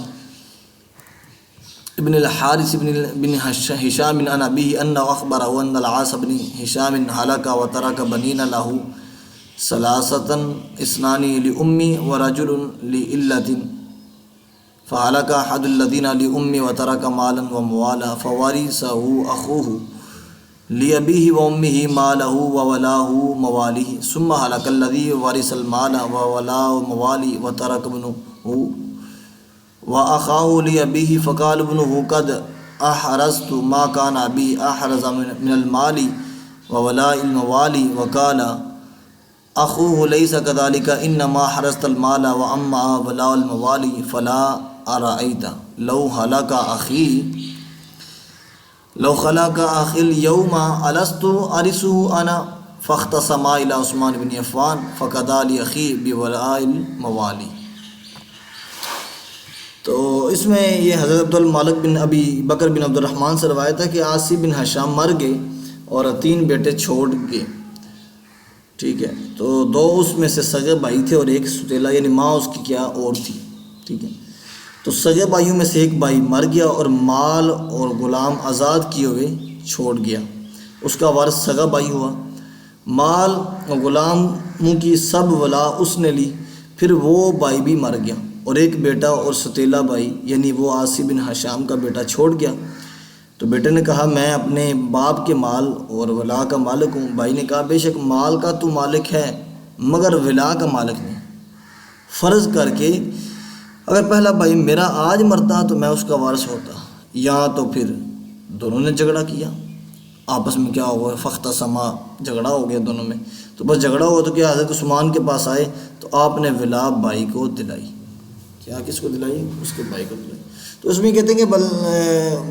ابن الحارث بن ہشام عن ابیہ انہ اخبرہ ان العاص بن ہشام ہلک وترک بنین لہ ثلاثۃ اثنان لأمی ورجل لعلۃ فہلک احد الذین لأمی وترک مالا وموالا فورثہ اخوہ لأبیہ وأمہ مالہ وولاہ موالیہ ثم ہلک الذی ورث المال وولاہ موالی وترک ابنہ وأخاہ لأبیہ فقال ابنہ قد احرزت ما کان ابی احرز من المال وولاء الموالی وقال اخوہ لیس کذالک انما حرزت المال واما ولاء الموالی فلا ارأیت لو ہلک اخی اليوم الست ارثه انا فاختصما الى عثمان بن عفان فقضى لاخی بولاء الموالی۔ تو اس میں یہ حضرت عبد المالک بن ابی بکر بن عبد الرحمن سے روایت ہے کہ عاصی بن ہشام مر گئے اور 3 بیٹے چھوڑ گئے، ٹھیک ہے، تو 2 اس میں سے سگے بھائی تھے اور ایک ستیلا، یعنی ماں اس کی کیا اور تھی، ٹھیک ہے۔ تو سگے بھائیوں میں سے ایک بھائی مر گیا اور مال اور غلام آزاد کیے ہوئے چھوڑ گیا، اس کا وارث سگا بھائی ہوا۔ مال اور غلاموں کی سب ولا اس نے لی، پھر وہ بھائی بھی مر گیا اور ایک بیٹا اور ستیلا بھائی یعنی وہ عاصی بن ہشام کا بیٹا چھوڑ گیا۔ تو بیٹے نے کہا میں اپنے باپ کے مال اور ولا کا مالک ہوں۔ بھائی نے کہا بے شک مال کا تو مالک ہے مگر ولا کا مالک نہیں۔ فرض کر کے اگر پہلا بھائی میرا آج مرتا تو میں اس کا وارث ہوتا، یا تو پھر دونوں نے جھگڑا کیا آپس میں، کیا ہوا فاختصما، جھگڑا ہو گیا دونوں میں، تو بس جھگڑا ہوا تو کیا حضرت عثمان کے پاس آئے تو آپ نے ولا بھائی کو دلائی، کیا کس کو دلائی؟ اس کے بھائی کو دلائی۔ تو اس میں کہتے ہیں کہ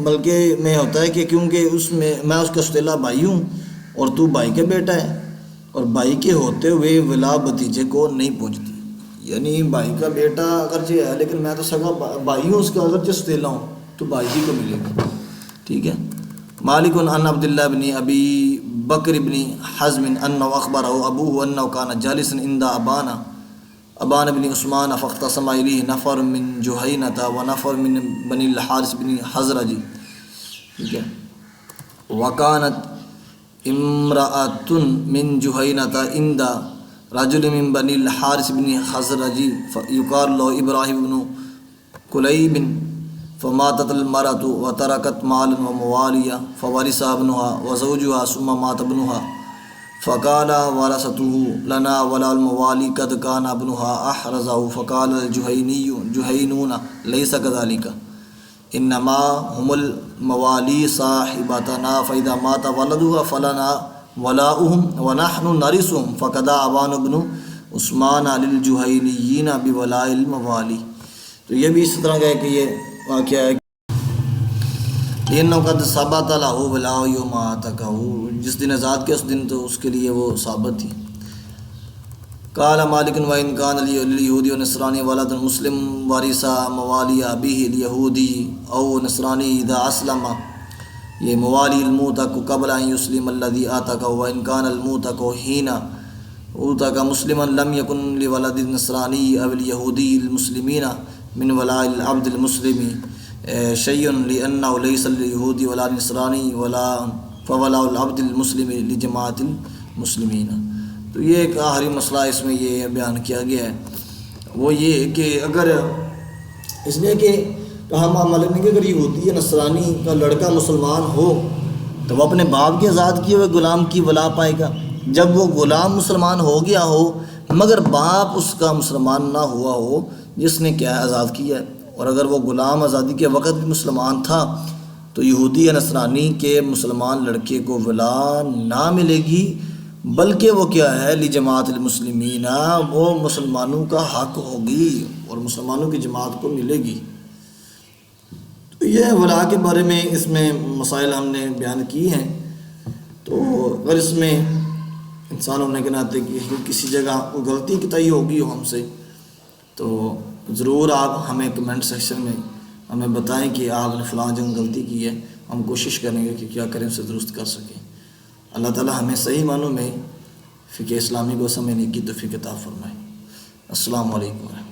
بلکہ میں ہوتا ہے کہ کیونکہ اس میں اس کا ستیلا بھائی ہوں اور تو بھائی کا بیٹا ہے، اور بھائی کے ہوتے ہوئے ولا بھتیجے کو نہیں پہنچتی، یعنی بھائی کا بیٹا اگرچہ ہے لیکن میں تو سگا بھائی ہوں اس کا، اگرچہ ستیلا ہوں تو بھائی ہی کو ملے گا، ٹھیک ہے۔ مالک عن عبداللہ بن ابی بکر بن حزم انہ اخبرہ ابوہ انہ کان جالسا عند ابان بن عثمان فاختصم الیہ نفر من جہینۃ ونفر من بنی الحارث بن حزرج، ٹھیک ہے، وکانت امرأۃ من جہینۃ عند رجل من بنی الحارث بن حزرج یقال له ابراہیم بن کلیب فماتت المرأة وتركت مالا وموالیا فورثها ابنها وزوجها ثم مات ابنها فقال ورثته لنا ولا الموالي قد كان ابنها احرزه فقال الجهينون ليس كذلك انما هم الموالي صاحبتنا فاذا مات ولدها فلنا ولاؤهم ونحن نرثهم فقضى عوان بن عثمان للجهينيين بولاء الموالي۔ تو یہ بھی اس طرح کا ہے کہ یہ واقعہ ہے قد ثبت له ولاء یوم اعتقہ، جس دن آزاد کیا اس دن تو اس کے لیے وہ ثابت تھی۔ قال مالک وإن كان لليهودي والنصراني ولد مسلم ورث موالي أبيه اليهودي أو نصراني إذا أسلم، یہ موالی الموتق قبل ان يسلم الذي اعتقه وإن كان الموتق حين اعتق مسلما لم يكن لولد النصراني أو اليهودي المسلمين من ولاء العبد المسلم شيء لأنه ليس لليهودي ولا النصراني ولا فولاء العبد المسلم لجماعة المسلمين۔ تو یہ ایک آخری مسئلہ اس میں یہ بیان کیا گیا ہے، وہ یہ کہ اگر اس لیے کہ ہم عمل نہیں کہ اگر یہودی یا نصرانی کا لڑکا مسلمان ہو تو وہ اپنے باپ کے آزاد کیے ہوئے غلام کی ولا پائے گا۔ جب وہ غلام مسلمان ہو گیا ہو مگر باپ اس کا مسلمان نہ ہوا ہو جس نے کیا ہے آزاد کیا ہے، اور اگر وہ غلام آزادی کے وقت بھی مسلمان تھا تو یہودی یا نصرانی کے مسلمان لڑکے کو ولا نہ ملے گی، بلکہ وہ کیا ہے لجماعت المسلمین، وہ مسلمانوں کا حق ہوگی اور مسلمانوں کی جماعت کو ملے گی۔ تو یہ ولا کے بارے میں اس میں مسائل ہم نے بیان کیے ہیں۔ تو اگر اس میں انسان ہونے کے ناطے کہ کسی جگہ کوئی غلطی کتائی ہوگی ہو ہم سے، تو ضرور آپ ہمیں کمنٹ سیکشن میں ہمیں بتائیں کہ آپ نے فلاں جگہ غلطی کی ہے، ہم کوشش کریں گے کہ کیا کریں اسے درست کر سکیں۔ اللہ تعالی ہمیں صحیح معنوں میں فقہ اسلامی کو سمجھنے کی توفیق عطا فرمائے۔ السلام علیکم۔